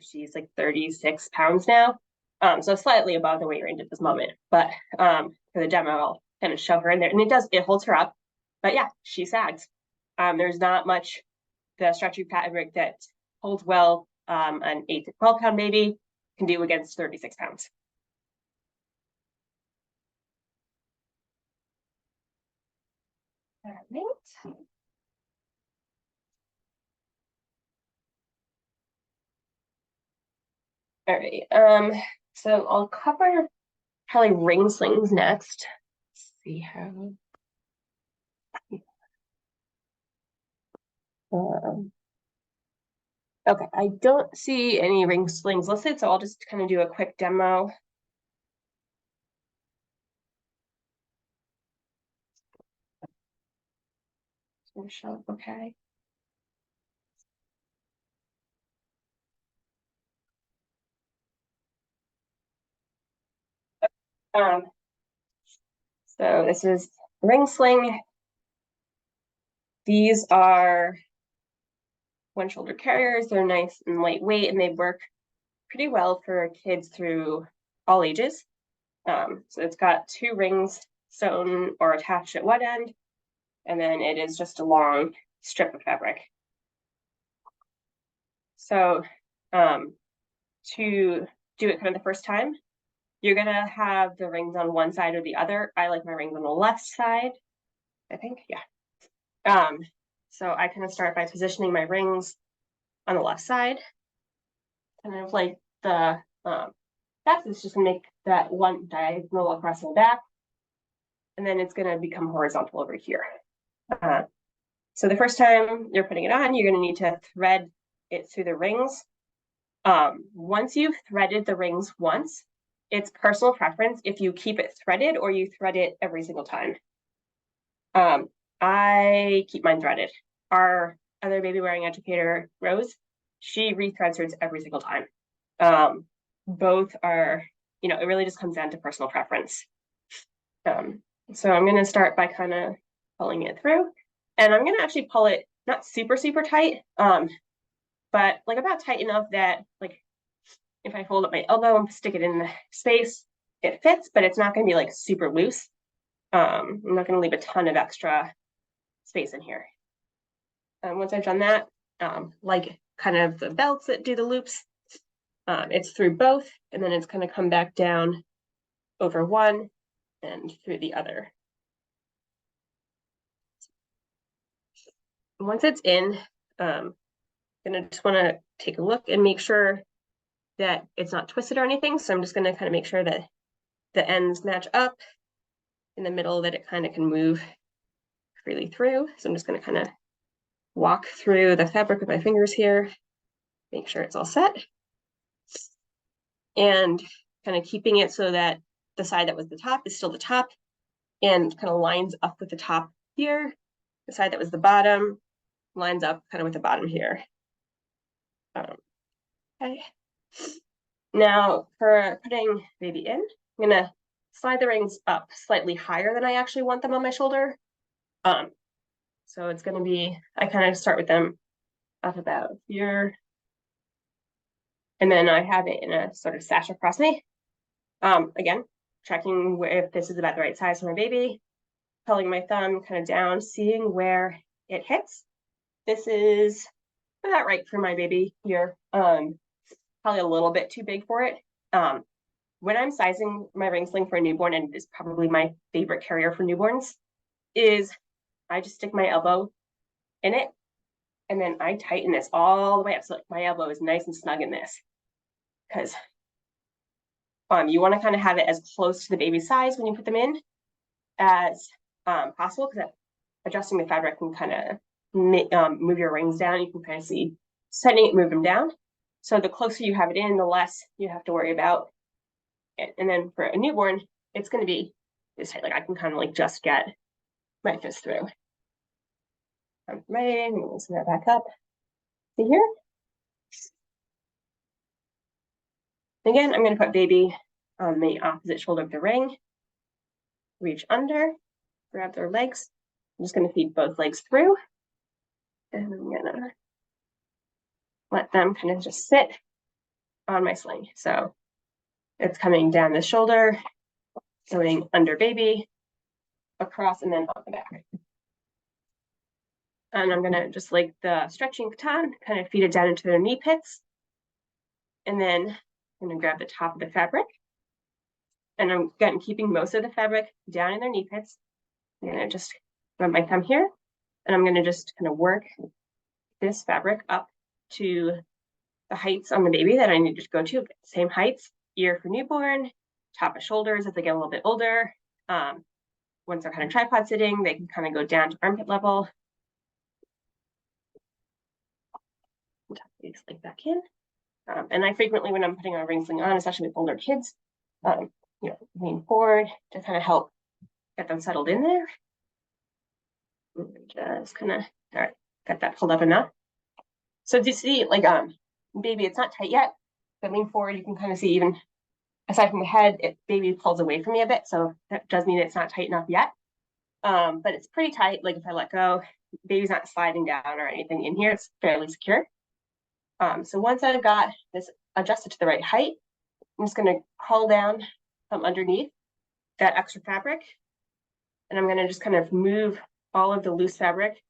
She's like 36 pounds now. So slightly above the weight range at this moment, but for the demo, I'll kind of shove her in there, and it holds her up, but yeah, she sags. There's not much, the stretchy fabric that holds well, an 8 to 12 pound baby can do against 36 pounds. All right. All right, so I'll cover probably ring slings next. Let's see how. Okay, I don't see any ring slings listed, so I'll just kind of do a quick demo. Okay. So this is ring sling. These are one shoulder carriers. They're nice and lightweight, and they work pretty well for kids through all ages. So it's got 2 rings sewn or attached at one end, and then it is just a long strip of fabric. So to do it kind of the first time, you're gonna have the rings on one side or the other. I like my rings on the left side, I think, yeah. So I kind of start by positioning my rings on the left side, kind of like the back is just gonna make that one diagonal across the back, and then it's gonna become horizontal over here. So the first time you're putting it on, you're gonna need to thread it through the rings. Once you've threaded the rings once, it's personal preference if you keep it threaded or you thread it every single time. I keep mine threaded. Our other baby wearing educator, Rose, she rethreads hers every single time. Both are, it really just comes down to personal preference. So I'm going to start by kind of pulling it through, and I'm going to actually pull it not super, super tight, but like about tight enough that like if I hold up my elbow and stick it in the space, it fits, but it's not going to be like super loose. I'm not going to leave a ton of extra space in here. Once I've done that, like kind of the belts that do the loops, it's through both, and then it's going to come back down over one and through the other. Once it's in, I'm gonna just want to take a look and make sure that it's not twisted or anything. So I'm just going to kind of make sure that the ends match up in the middle, that it kind of can move freely through. So I'm just going to kind of walk through the fabric with my fingers here, make sure it's all set, and kind of keeping it so that the side that was the top is still the top and kind of lines up with the top here. The side that was the bottom lines up kind of with the bottom here. Okay. Now for putting baby in, I'm gonna slide the rings up slightly higher than I actually want them on my shoulder. So it's gonna be, I kind of start with them up about here, and then I have it in a sort of sash across me. Again, checking if this is about the right size for my baby, pulling my thumb kind of down, seeing where it hits. This is about right for my baby here. Probably a little bit too big for it. When I'm sizing my ring sling for a newborn, and it's probably my favorite carrier for newborns, is I just stick my elbow in it, and then I tighten this all the way up so like my elbow is nice and snug in this. Because You want to kind of have it as close to the baby size when you put them in as possible, because adjusting the fabric can kind of move your rings down. You can kind of see setting it, move them down. So the closer you have it in, the less you have to worry about it. And then for a newborn, it's going to be this tight. Like I can kind of like just get my fist through. I'm ready. I'm going to loosen that back up. See here? Again, I'm going to put baby on the opposite shoulder of the ring. Reach under, grab their legs. I'm just going to feed both legs through. And I'm going to let them kind of just sit on my sling. So it's coming down the shoulder, going under baby, across, and then on the back. And I'm going to just like the stretching baton, kind of feed it down into their knee pits. And then I'm going to grab the top of the fabric. And I'm again keeping most of the fabric down in their knee pits. I'm going to just run my thumb here. And I'm going to just kind of work this fabric up to the heights on the baby that I need to go to. Same heights, ear for newborn, top of shoulders as they get a little bit older. Once they're kind of tripod sitting, they can kind of go down to armpit level. Tuck these like back in. And I frequently, when I'm putting a ring sling on, especially with older kids, you know, lean forward to kind of help get them settled in there. Just kind of, all right, got that pulled up enough. So do you see, like, baby, it's not tight yet, but lean forward, you can kind of see even aside from the head, baby pulls away from me a bit. So that does mean it's not tight enough yet. But it's pretty tight. Like if I let go, baby's not sliding down or anything in here. It's fairly secure. So once I've got this adjusted to the right height, I'm just going to crawl down from underneath that extra fabric. And I'm going to just kind of move all of the loose fabric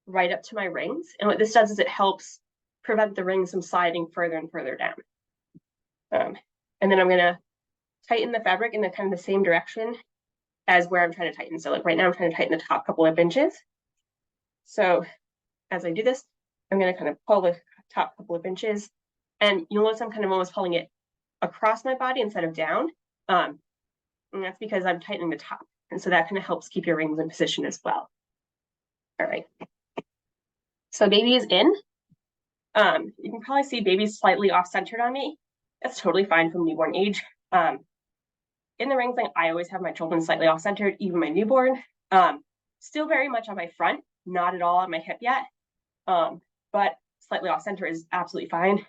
right up to my rings. And what this does is it helps prevent the rings from sliding further and further down. And then I'm going to tighten the fabric in the kind of the same direction as where I'm trying to tighten. So like right now I'm trying to tighten the top couple of inches. So as I do this, I'm going to kind of pull the top couple of inches, and you'll notice I'm kind of almost pulling it across my body instead of down. And that's because I'm tightening the top. And so that kind of helps keep your rings in position as well. All right. So baby is in. You can probably see baby's slightly off-centered on me. That's totally fine from newborn age. In the ring sling, I always have my children slightly off-centered, even my newborn. Still very much on my front, not at all on my hip yet. But slightly off-center is absolutely fine.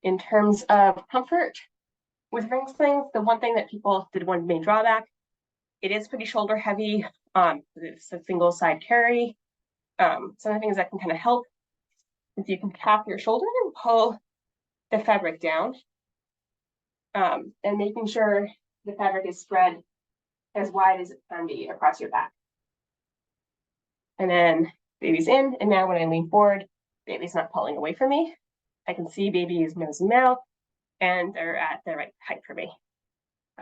In terms of comfort with ring slings, the one thing that people did one main drawback, it is pretty shoulder heavy. It's a single side carry. Some of the things that can kind of help is you can tap your shoulder and pull the fabric down, and making sure the fabric is spread as wide as it can be across your back. And then baby's in, and now when I lean forward, baby's not pulling away from me. I can see baby's nose and mouth, and they're at the right height for me.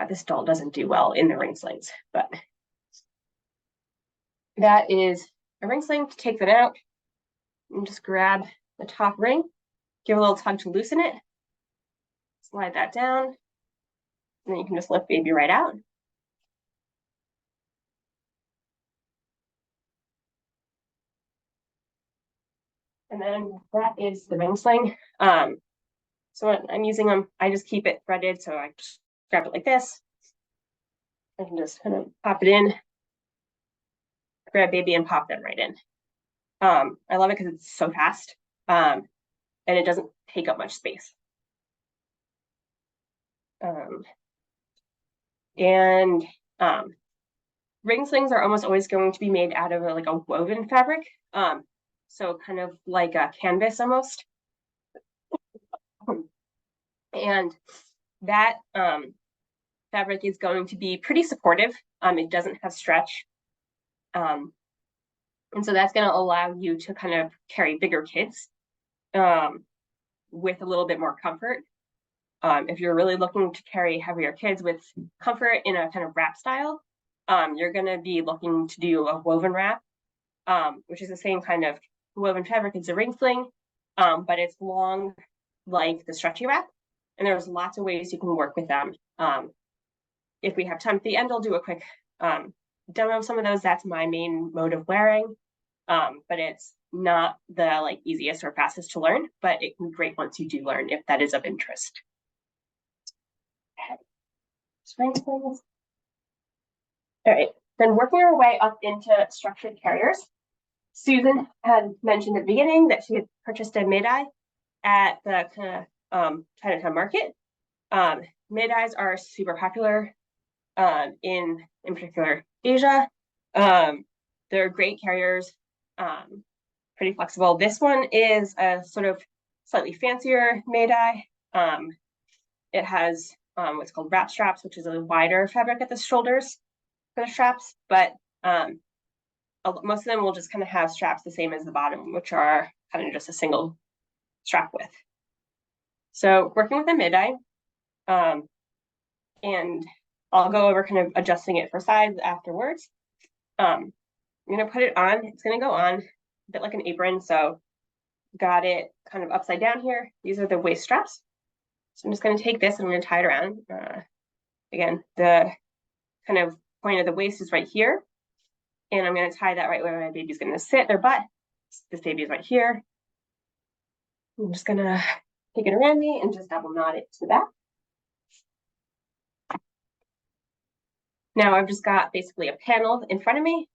This doll doesn't do well in the ring slings, but that is a ring sling. To take that out, and just grab the top ring, give a little tug to loosen it, slide that down, and then you can just lift baby right out. And then that is the ring sling. So when I'm using them, I just keep it threaded. So I just grab it like this. I can just kind of pop it in, grab baby and pop them right in. I love it because it's so fast, and it doesn't take up much space. Ring slings are almost always going to be made out of like a woven fabric. So kind of like a canvas almost. And that fabric is going to be pretty supportive. It doesn't have stretch. And so that's going to allow you to kind of carry bigger kids with a little bit more comfort. If you're really looking to carry heavier kids with comfort in a kind of wrap style, you're going to be looking to do a woven wrap, which is the same kind of woven fabric as a ring sling, but it's long like the stretchy wrap. And there's lots of ways you can work with them. If we have time at the end, I'll do a quick demo of some of those. That's my main mode of wearing. But it's not the like easiest or fastest to learn, but it can be great once you do learn if that is of interest. All right, then working our way up into structured carriers. Susan had mentioned at the beginning that she had purchased a mid-eye at the Chinatown market. Mid-eyes are super popular in particular Asia. They're great carriers, pretty flexible. This one is a sort of slightly fancier mid-eye. It has what's called wrap straps, which is a wider fabric at the shoulders for the straps, but most of them will just kind of have straps the same as the bottom, which are kind of just a single strap width. So working with a mid-eye, and I'll go over kind of adjusting it for size afterwards. I'm gonna put it on, it's gonna go on a bit like an apron. So got it kind of upside down here. These are the waist straps. So I'm just gonna take this and I'm gonna tie it around. Again, the kind of point of the waist is right here. And I'm gonna tie that right where my baby's gonna sit, their butt. This baby is right here. I'm just gonna take it around me and just double knot it to the back. Now I've just got basically a panel in front of me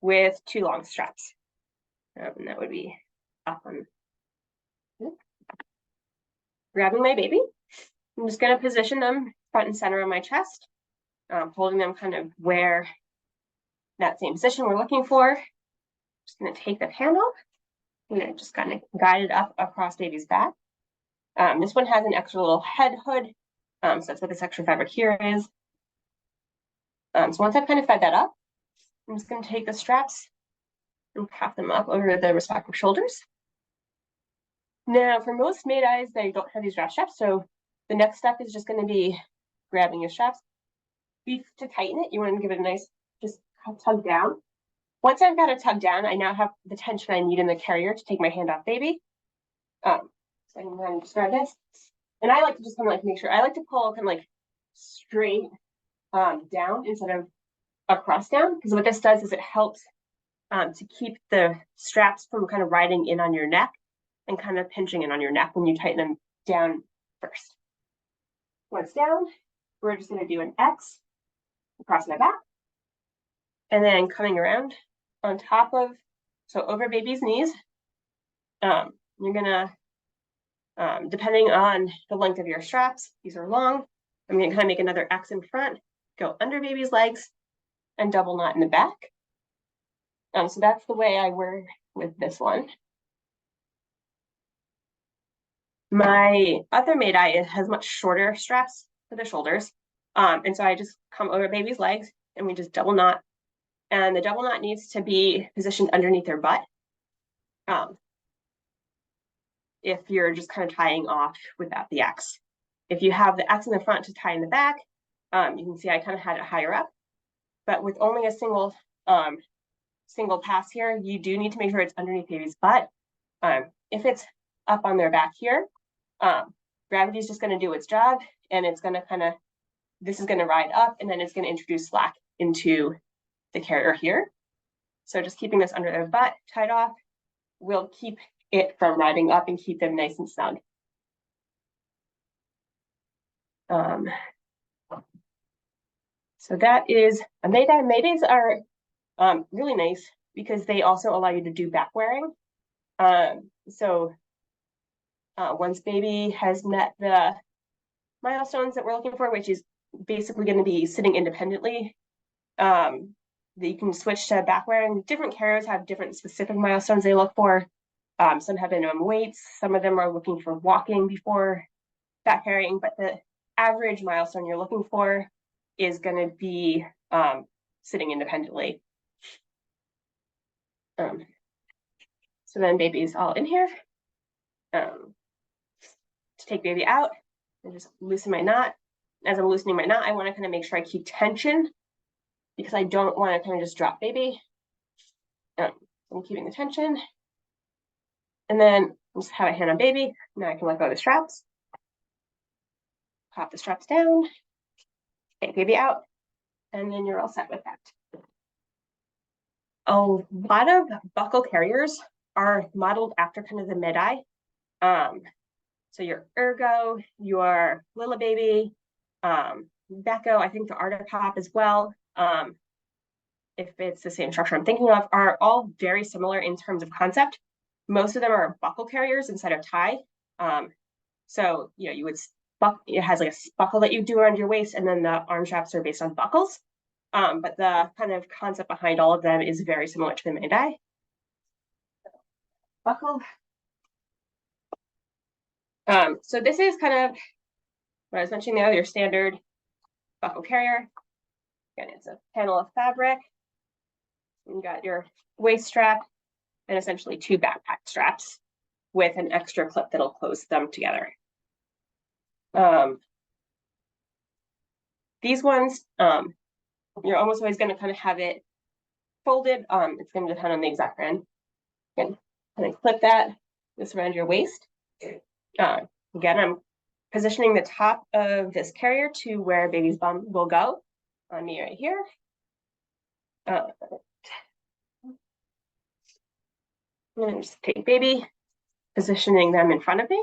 with two long straps. And that would be up on. Grabbing my baby, I'm just gonna position them front and center on my chest, holding them kind of where that same position we're looking for. Just gonna take the panel, and just kind of guide it up across baby's back. This one has an extra little head hood, so that's what this extra fabric here is. So once I've kind of fed that up, I'm just gonna take the straps and pop them up over the respective shoulders. Now, for most mid-eyes, they don't have these wrap straps, so the next step is just gonna be grabbing your straps. To tighten it, you wanna give it a nice, just tug down. Once I've got it tugged down, I now have the tension I need in the carrier to take my hand off baby. So I'm going to just grab this. And I like to just kind of like make sure, I like to pull kind of like straight down instead of across down, because what this does is it helps to keep the straps from kind of riding in on your neck and kind of pinching in on your neck when you tighten them down first. Once down, we're just going to do an X across my back. And then coming around on top of, so over baby's knees, you're gonna, depending on the length of your straps, these are long, I'm gonna kind of make another X in front, go under baby's legs, and double knot in the back. So that's the way I wear with this one. My other mid-eye has much shorter straps for the shoulders. And so I just come over baby's legs and we just double knot. And the double knot needs to be positioned underneath their butt. If you're just kind of tying off without the X. If you have the X in the front to tie in the back, you can see I kind of had it higher up. But with only a single pass here, you do need to make sure it's underneath baby's butt. If it's up on their back here, gravity is just going to do its job, and it's going to kind of, this is going to ride up, and then it's going to introduce slack into the carrier here. So just keeping this under their butt tied off will keep it from riding up and keep them nice and snug. So that is a Mayday. Maydays are really nice because they also allow you to do back wearing. Once baby has met the milestones that we're looking for, which is basically going to be sitting independently, you can switch to back wearing. Different carriers have different specific milestones they look for. Some have minimum weights. Some of them are looking for walking before back carrying, but the average milestone you're looking for is going to be sitting independently. So then baby's all in here. To take baby out, I just loosen my knot. As I'm loosening my knot, I want to kind of make sure I keep tension because I don't want to kind of just drop baby. I'm keeping the tension. And then just have a hand on baby. Now I can let go of the straps. pop the straps down, take baby out, and then you're all set with that. A lot of buckle carriers are modeled after kind of the mid-eye. So your Ergo, your Lilla Baby, Becco, I think the Artipop as well, if it's the same structure I'm thinking of, are all very similar in terms of concept. Most of them are buckle carriers instead of tie. So, you know, you would it has like a buckle that you do around your waist, and then the arm straps are based on buckles. But the kind of concept behind all of them is very similar to the mid-eye. Buckle. So this is kind of what I was mentioning there, your standard buckle carrier. Again, it's a panel of fabric. You got your waist strap and essentially two backpack straps with an extra clip that'll close them together. These ones, you're almost always going to kind of have it folded. It's going to depend on the exact brand. You can kind of clip that just around your waist. Again, I'm positioning the top of this carrier to where baby's bum will go on me right here. I'm going to just take baby, positioning them in front of me.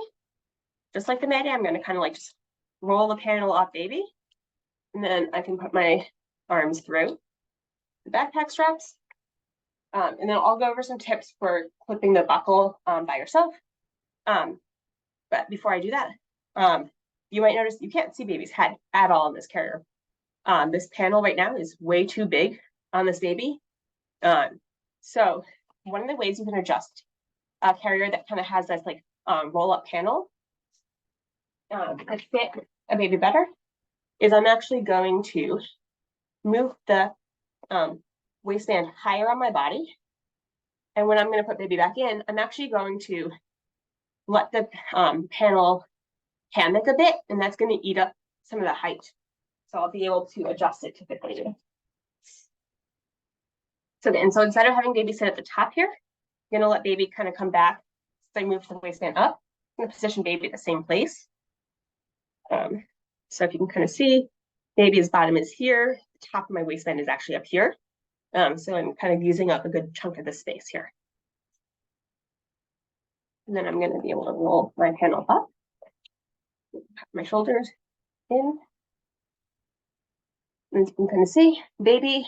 Just like the Mayday, I'm going to kind of like just roll the panel off baby. And then I can put my arms through the backpack straps. And then I'll go over some tips for clipping the buckle by yourself. But before I do that, you might notice you can't see baby's head at all in this carrier. This panel right now is way too big on this baby. So one of the ways you can adjust a carrier that kind of has this like roll-up panel to fit a baby better is I'm actually going to move the waistband higher on my body. And when I'm going to put baby back in, I'm actually going to let the panel hammock a bit, and that's going to eat up some of the height. So I'll be able to adjust it to fit baby. So instead of having baby sit at the top here, I'm going to let baby kind of come back. So I move the waistband up. I'm going to position baby at the same place. So if you can kind of see, baby's bottom is here. The top of my waistband is actually up here. So I'm kind of using up a good chunk of the space here. And then I'm going to be able to roll my panel up. My shoulders in. And you can kind of see, baby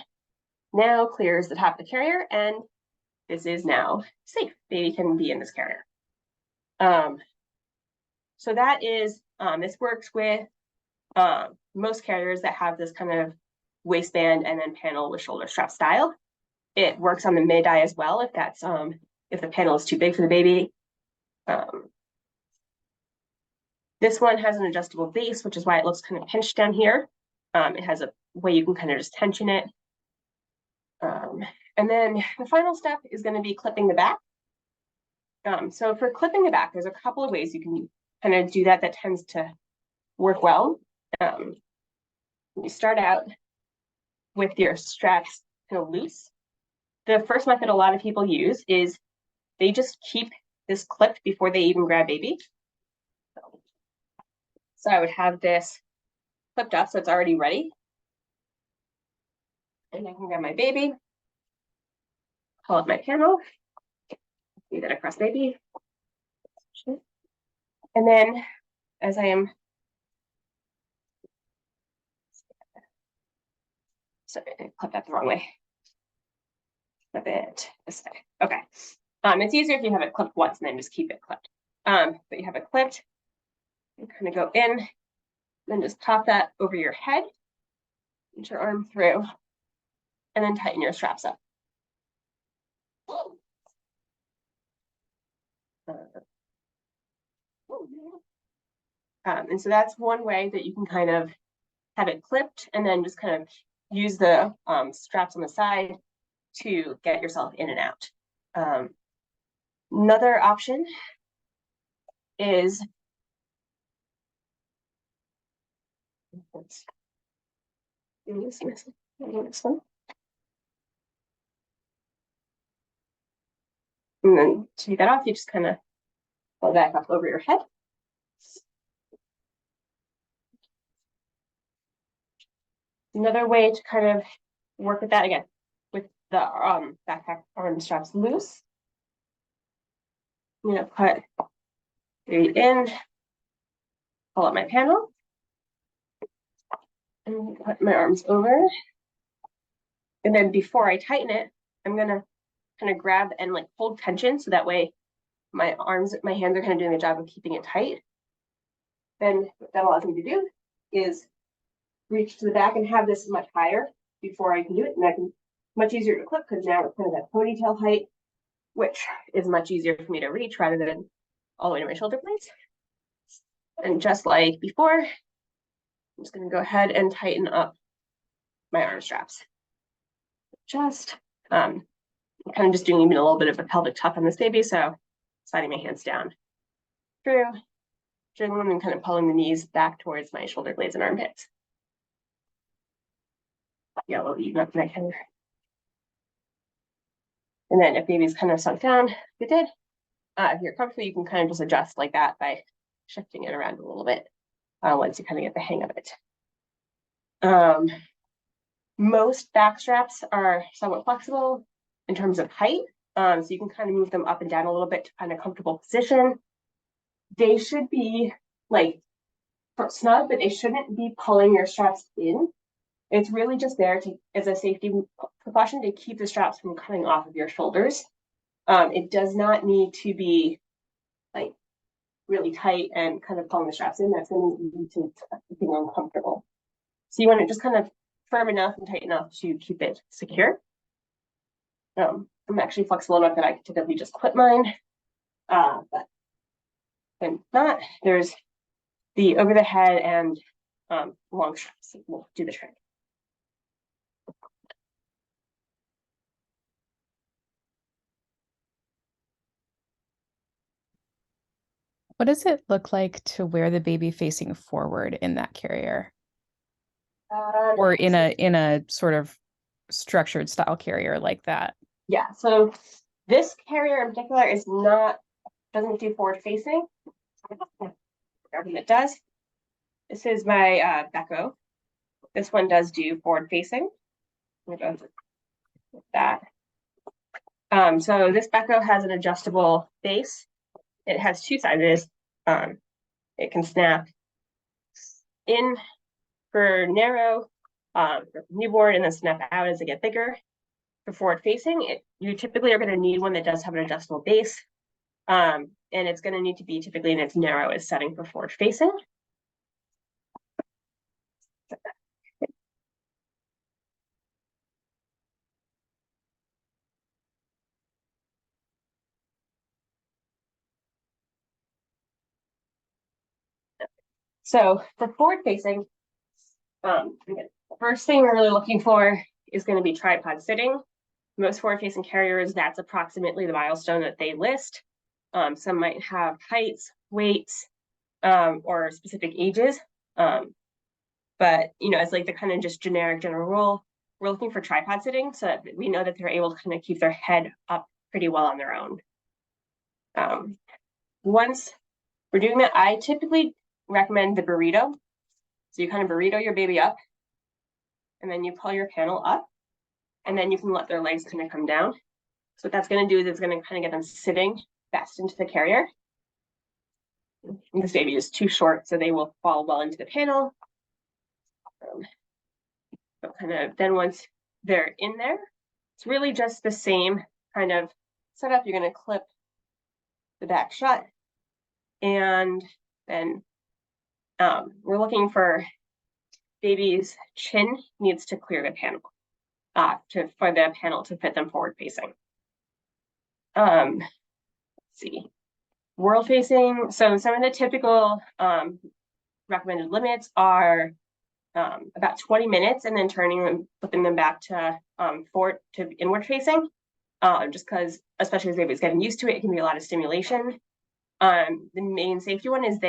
now clears the top of the carrier, and this is now safe. Baby can be in this carrier. So that is, this works with most carriers that have this kind of waistband and then panel with shoulder strap style. It works on the mid-eye as well if that's if the panel is too big for the baby. This one has an adjustable base, which is why it looks kind of pinched down here. It has a way you can kind of just tension it. And then the final step is going to be clipping the back. So for clipping the back, there's a couple of ways you can kind of do that tends to work well. You start out with your straps kind of loose. The first method a lot of people use is they just keep this clipped before they even grab baby. So I would have this clipped up so it's already ready. And I can grab my baby, pull up my panel, do that across baby. And then as I am, sorry, I clipped that the wrong way. Flip it this way. Okay. It's easier if you have it clipped once and then just keep it clipped. But you have it clipped, you kind of go in, then just pop that over your head, get your arm through, and then tighten your straps up. And so that's one way that you can kind of have it clipped and then just kind of use the straps on the side to get yourself in and out. Another option is this one. And then to take that off, you just kind of pull back up over your head. Another way to kind of work with that again, with the backpack arm straps loose. I'm gonna put baby in, pull up my panel, and put my arms over. And then before I tighten it, I'm gonna kind of grab and like hold tension so that way my hands are kind of doing the job of keeping it tight. Then what that allows me to do is reach to the back and have this much higher before I can do it. And I can much easier to clip because now it's kind of that ponytail height, which is much easier for me to reach rather than all the way to my shoulder blades. And just like before, I'm just going to go ahead and tighten up my arm straps. Just kind of just doing even a little bit of a pelvic tuck on this baby. So sliding my hands down through, jiggling and kind of pulling the knees back towards my shoulder blades and armpits. Yeah, a little even up neck here. And then if baby's kind of sunk down, if it did, if you're comfortable, you can kind of just adjust like that by shifting it around a little bit once you kind of get the hang of it. Most back straps are somewhat flexible in terms of height, so you can kind of move them up and down a little bit to find a comfortable position. They should be like snug, but they shouldn't be pulling your straps in. It's really just there to, as a safety precaution, to keep the straps from coming off of your shoulders. It does not need to be like really tight and kind of pulling the straps in. That's going to lead to being uncomfortable. So you want it just kind of firm enough and tight enough to keep it secure. I'm actually flexible enough that I can typically just clip mine. But when not, there's the over the head and long straps will do the trick. What does it look like to wear the baby facing forward in that carrier? Or in a sort of structured style carrier like that? Yeah, so this carrier in particular is doesn't do forward facing. Everything that does. This is my Becco. This one does do forward facing. I'm gonna go with that. So this Becco has an adjustable base. It has two sizes. It can snap in for narrow, for newborn, and then snap out as they get bigger. For forward facing, you typically are going to need one that does have an adjustable base. And it's going to need to be typically in its narrowest setting for forward facing. So for forward facing, the first thing we're really looking for is going to be tripod sitting. Most forward facing carriers, that's approximately the milestone that they list. Some might have heights, weights, or specific ages. But as like the kind of just generic general rule, we're looking for tripod sitting so that we know that they're able to kind of keep their head up pretty well on their own. Once we're doing that, I typically recommend the burrito. So you kind of burrito your baby up, and then you pull your panel up, and then you can let their legs kind of come down. So what that's going to do is it's going to kind of get them sitting best into the carrier. And this baby is too short, so they will fall well into the panel. So kind of then once they're in there, it's really just the same kind of setup. You're going to clip the back shut, and then we're looking for baby's chin needs to clear the panel for the panel to fit them forward facing. Let's see, world facing. So some of the typical recommended limits are about 20 minutes, and then turning them, flipping them back to forward to inward facing. Just because, especially as baby's getting used to it, it can be a lot of stimulation. The main safety one is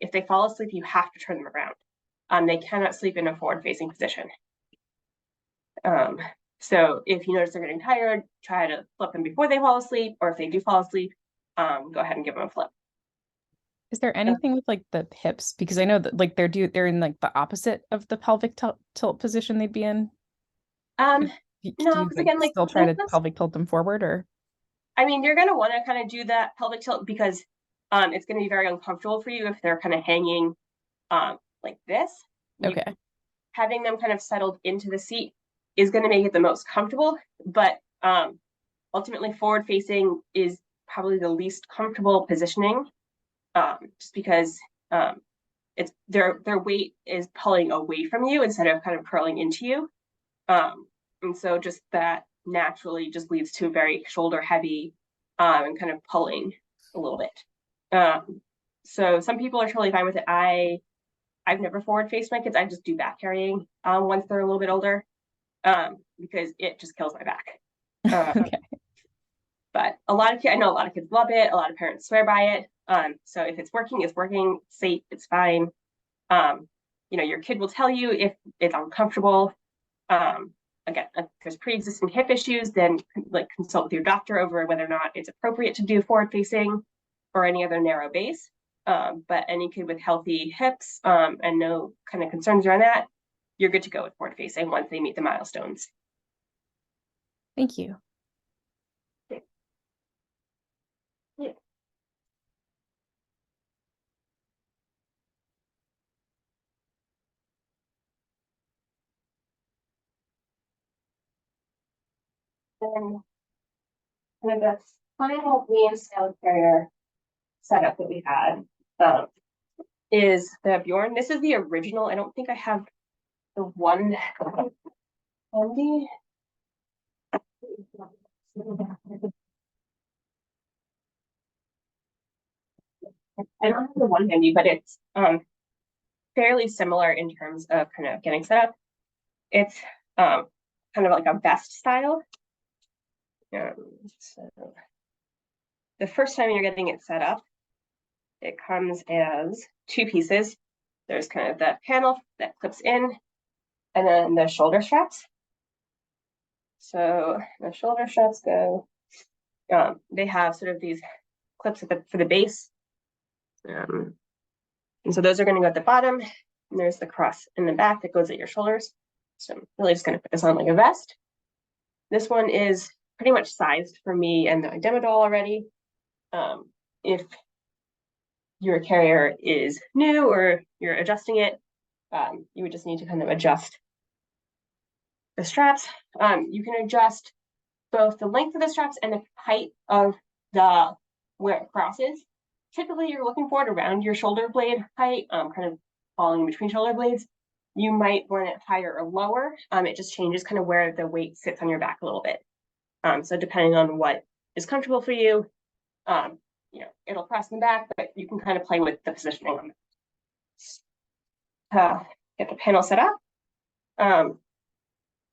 if they fall asleep, you have to turn them around. They cannot sleep in a forward-facing position. So if you notice they're getting tired, try to flip them before they fall asleep, or if they do fall asleep, go ahead and give them a flip. Is there anything with like the hips? Because I know that like they're in like the opposite of the pelvic tilt position they'd be in. Um, Do no, you because like again, like still try to this- pelvic tilt them forward or? I mean, you're gonna want to kind of do that pelvic tilt because it's gonna be very uncomfortable for you if they're kind of hanging like this. Okay. Having them kind of settled into the seat is going to make it the most comfortable, but ultimately forward facing is probably the least comfortable positioning, just because it's their weight is pulling away from you instead of kind of curling into you, and so just that naturally just leads to very shoulder heavy and kind of pulling a little bit. So some people are totally fine with it. I've never forward faced my kids. I just do back carrying once they're a little bit older, because it just kills my back. Okay. But a lot of kids, I know a lot of kids love it. A lot of parents swear by it. So if it's working, it's working. It's safe, it's fine. You know, your kid will tell you if it's uncomfortable. Again, if there's pre-existing hip issues, then like consult with your doctor over whether or not it's appropriate to do forward facing or any other narrow base. But any kid with healthy hips and no kind of concerns around that, you're good to go with forward facing once they meet the milestones. Thank you. Yeah. Then kind of the final lean scale carrier setup that we had is the Bjorn. This is the original. I don't think I have the one handy. I don't have the one handy, but it's fairly similar in terms of kind of getting set up. It's kind of like a vest style. So the first time you're getting it set up, it comes as two pieces. There's kind of the panel that clips in, and then the shoulder straps. So the shoulder straps go, they have sort of these clips at for the base. And so those are going to go at the bottom, and there's the cross in the back that goes at your shoulders. So I'm really just going to put this on like a vest. This one is pretty much sized for me and the demo doll already. If your carrier is new or you're adjusting it, you would just need to kind of adjust the straps. You can adjust both the length of the straps and the height of the where it crosses. Typically, you're looking for it around your shoulder blade height, kind of falling in between shoulder blades. You might want it higher or lower. It just changes kind of where the weight sits on your back a little bit. So depending on what is comfortable for you, you know, it'll cross in the back, but you can kind of play with the positioning on it. Get the panel set up.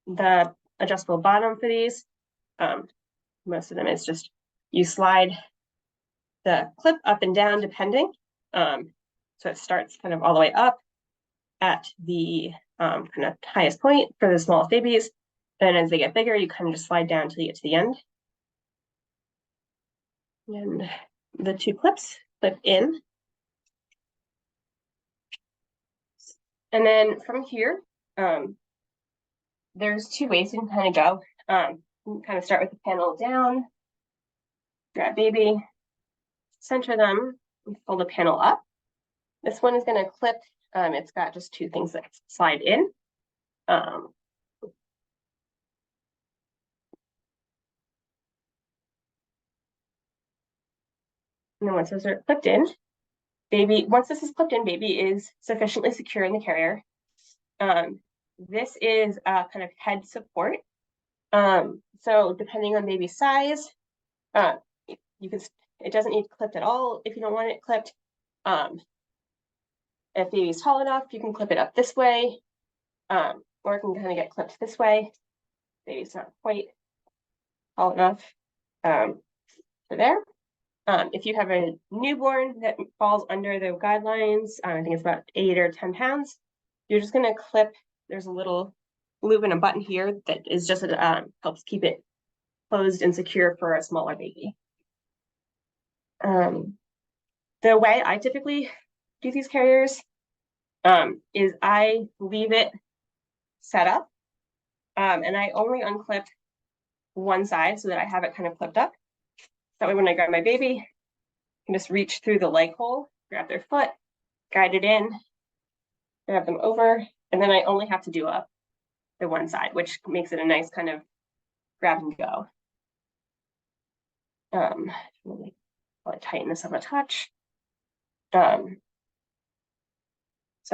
The adjustable bottom for these, most of them is just you slide the clip up and down depending. So it starts kind of all the way up at the kind of highest point for the smallest babies. And as they get bigger, you kind of just slide down until you get to the end. And the two clips clip in. And then from here, there's two ways you can kind of go. You can kind of start with the panel down, grab baby, center them, and pull the panel up. This one is going to clip. It's got just two things that slide in. And then once those are clipped in, once this is clipped in, baby is sufficiently secure in the carrier. This is a kind of head support. So depending on baby's size, it doesn't need clipped at all if you don't want it clipped. If baby's tall enough, you can clip it up this way, or it can kind of get clipped this way. Baby's not quite tall enough for there. If you have a newborn that falls under the guidelines, I think it's about 8 or 10 pounds, you're just going to clip. There's a little loop and a button here that is just helps keep it closed and secure for a smaller baby. the way I typically do these carriers is I leave it set up and I only unclip one side so that I have it kind of clipped up. That way when I grab my baby, I can just reach through the leg hole, grab their foot, guide it in, grab them over, and then I only have to do up the one side, which makes it a nice kind of grab and go. Really, I'll tighten this up a touch. So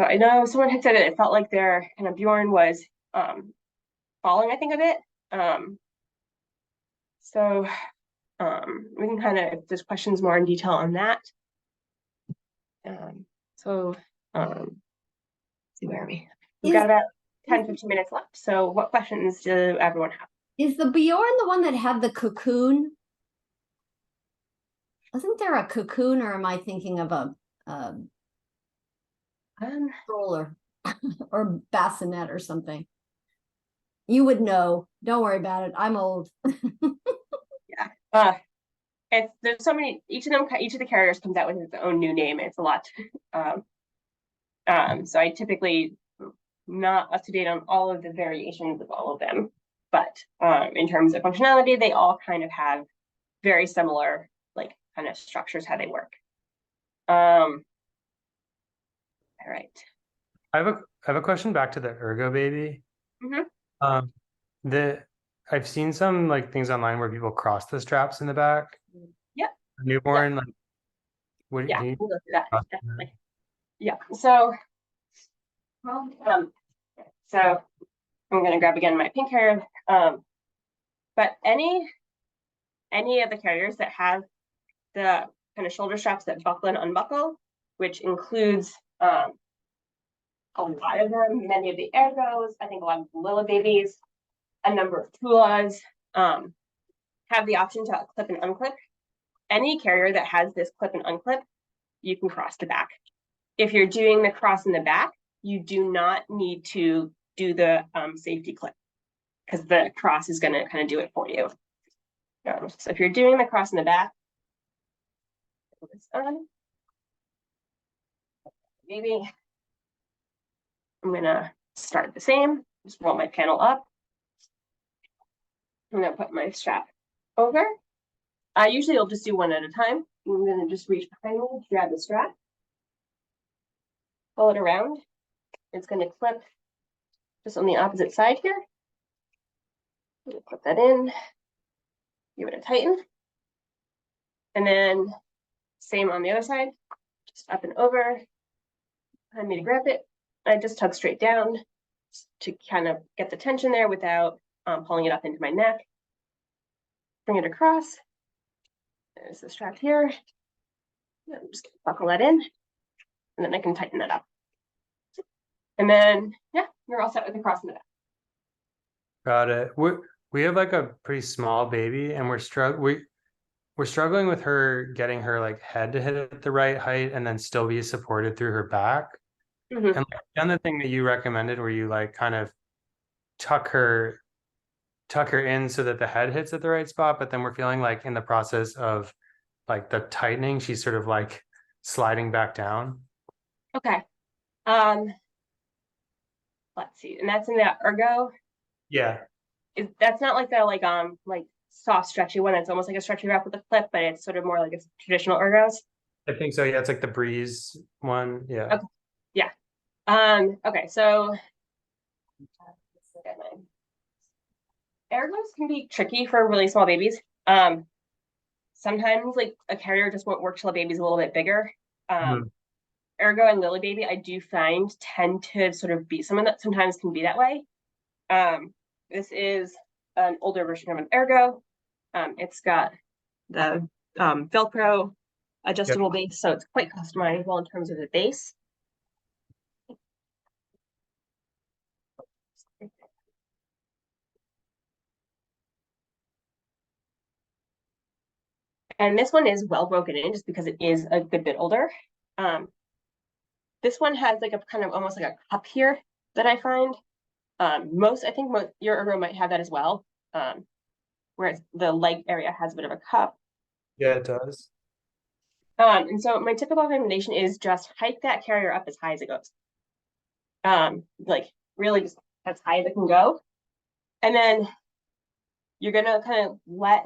I know someone had said that it felt like their kind of Bjorn was falling, I think, a bit. So we can kind of, if there's questions more in detail on that. So see, where are we? We've got about 10-15 minutes left. So what questions do everyone have? Is the Bjorn the one that had the cocoon? Wasn't there a cocoon, or am I thinking of a stroller or bassinet or something? You would know. Don't worry about it. I'm old. Yeah. There's so many. Each of the carriers comes out with its own new name. It's a lot. So I typically not up to date on all of the variations of all of them, but in terms of functionality, they all kind of have very similar like kind of structures, how they work. All right. I have a question back to the Ergo Baby. I've seen some like things online where people cross the straps in the back. Yep. Newborn, like what Yeah, do you we'll go through that definitely. Yeah. So so I'm gonna grab again my pink hair. But any of the carriers that have the kind of shoulder straps that buckle and unbuckle, which includes a lot of them, many of the Ergos, I think a lot of the Lila babies, a number of Tulas, have the option to clip and unclip. Any carrier that has this clip and unclip, you can cross the back. If you're doing the cross in the back, you do not need to do the safety clip because the cross is going to kind of do it for you. So if you're doing the cross in the back, maybe I'm going to start the same. Just roll my panel up. I'm going to put my strap over. Usually I'll just do one at a time. I'm going to just reach behind me, grab the strap, pull it around. It's going to clip just on the opposite side here. I'm going to put that in, give it a tighten. And then same on the other side, just up and over. Behind me to grab it. I just tug straight down to kind of get the tension there without pulling it up into my neck. Bring it across. There's the strap here. I'm just gonna buckle that in, and then I can tighten that up. And then, yeah, you're all set with the cross in the back. Got it. We have like a pretty small baby, and we're struggling with her getting her like head to hit at the right height and then still be supported through her back. And like, done the thing that you recommended where you like kind of tuck her in so that the head hits at the right spot, but then we're feeling like in the process of like the tightening, she's sort of like sliding back down. Okay. Let's see. And that's in the Ergo. Yeah. That's not like the like soft stretchy one. It's almost like a stretchy wrap with a clip, but it's sort of more like a traditional Ergos. I think so. Yeah, it's like the Breeze one. Yeah. Okay. Yeah. Okay, so Ergos can be tricky for really small babies. Sometimes like a carrier just won't work till a baby's a little bit bigger. Ergo and Lily Baby, I do find tend to sort of be someone that sometimes can be that way. This is an older version of an Ergo. It's got the Velcro adjustable base, so it's quite customizable in terms of the base. And this one is well broken in just because it is a good bit older. This one has like a kind of almost like a cup here that I find. I think your Ergo might have that as well. Whereas the leg area has a bit of a cup. Yeah, it does. And so my typical recommendation is just hike that carrier up as high as it goes. Like really just as high as it can go. And then you're gonna kind of let,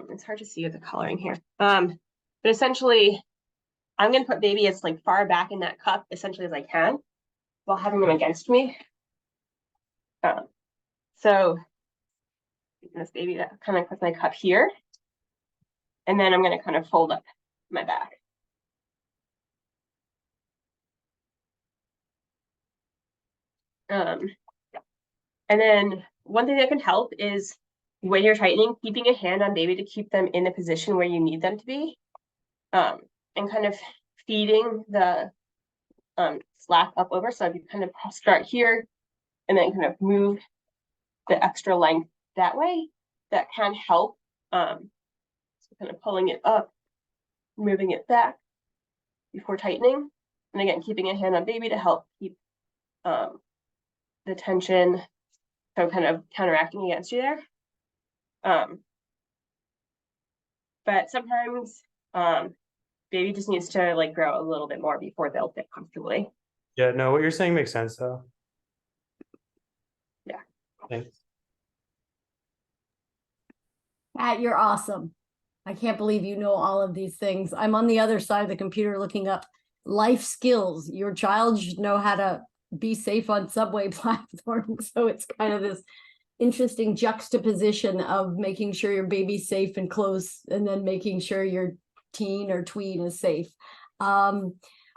it's hard to see with the coloring here. But essentially I'm gonna put baby as like far back in that cup essentially as I can while having them against me. So this baby that kind of puts my cup here. And then I'm gonna kind of fold up my back. And then one thing that can help is when you're tightening, keeping a hand on baby to keep them in the position where you need them to be. And kind of feeding the slack up over. So if you kind of start here and then kind of move the extra length that way, that can help. So kind of pulling it up, moving it back before tightening. And again, keeping a hand on baby to help keep the tension, so kind of counteracting against you there. But sometimes baby just needs to like grow a little bit more before they'll fit comfortably. Yeah, no, what you're saying makes sense though. Yeah. Thanks. Pat, you're awesome. I can't believe you know all of these things. I'm on the other side of the computer looking up life skills. Your child should know how to be safe on subway platforms. So it's kind of this interesting juxtaposition of making sure your baby's safe and close, and then making sure your teen or tween is safe.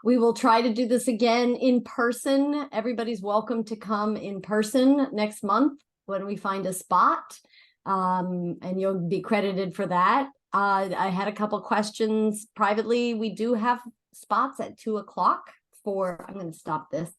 We will try to do this again in person. Everybody's welcome to come in person next month when we find a spot, and you'll be credited for that. I had a couple questions privately. We do have spots at 2 o'clock for, I'm going to stop this.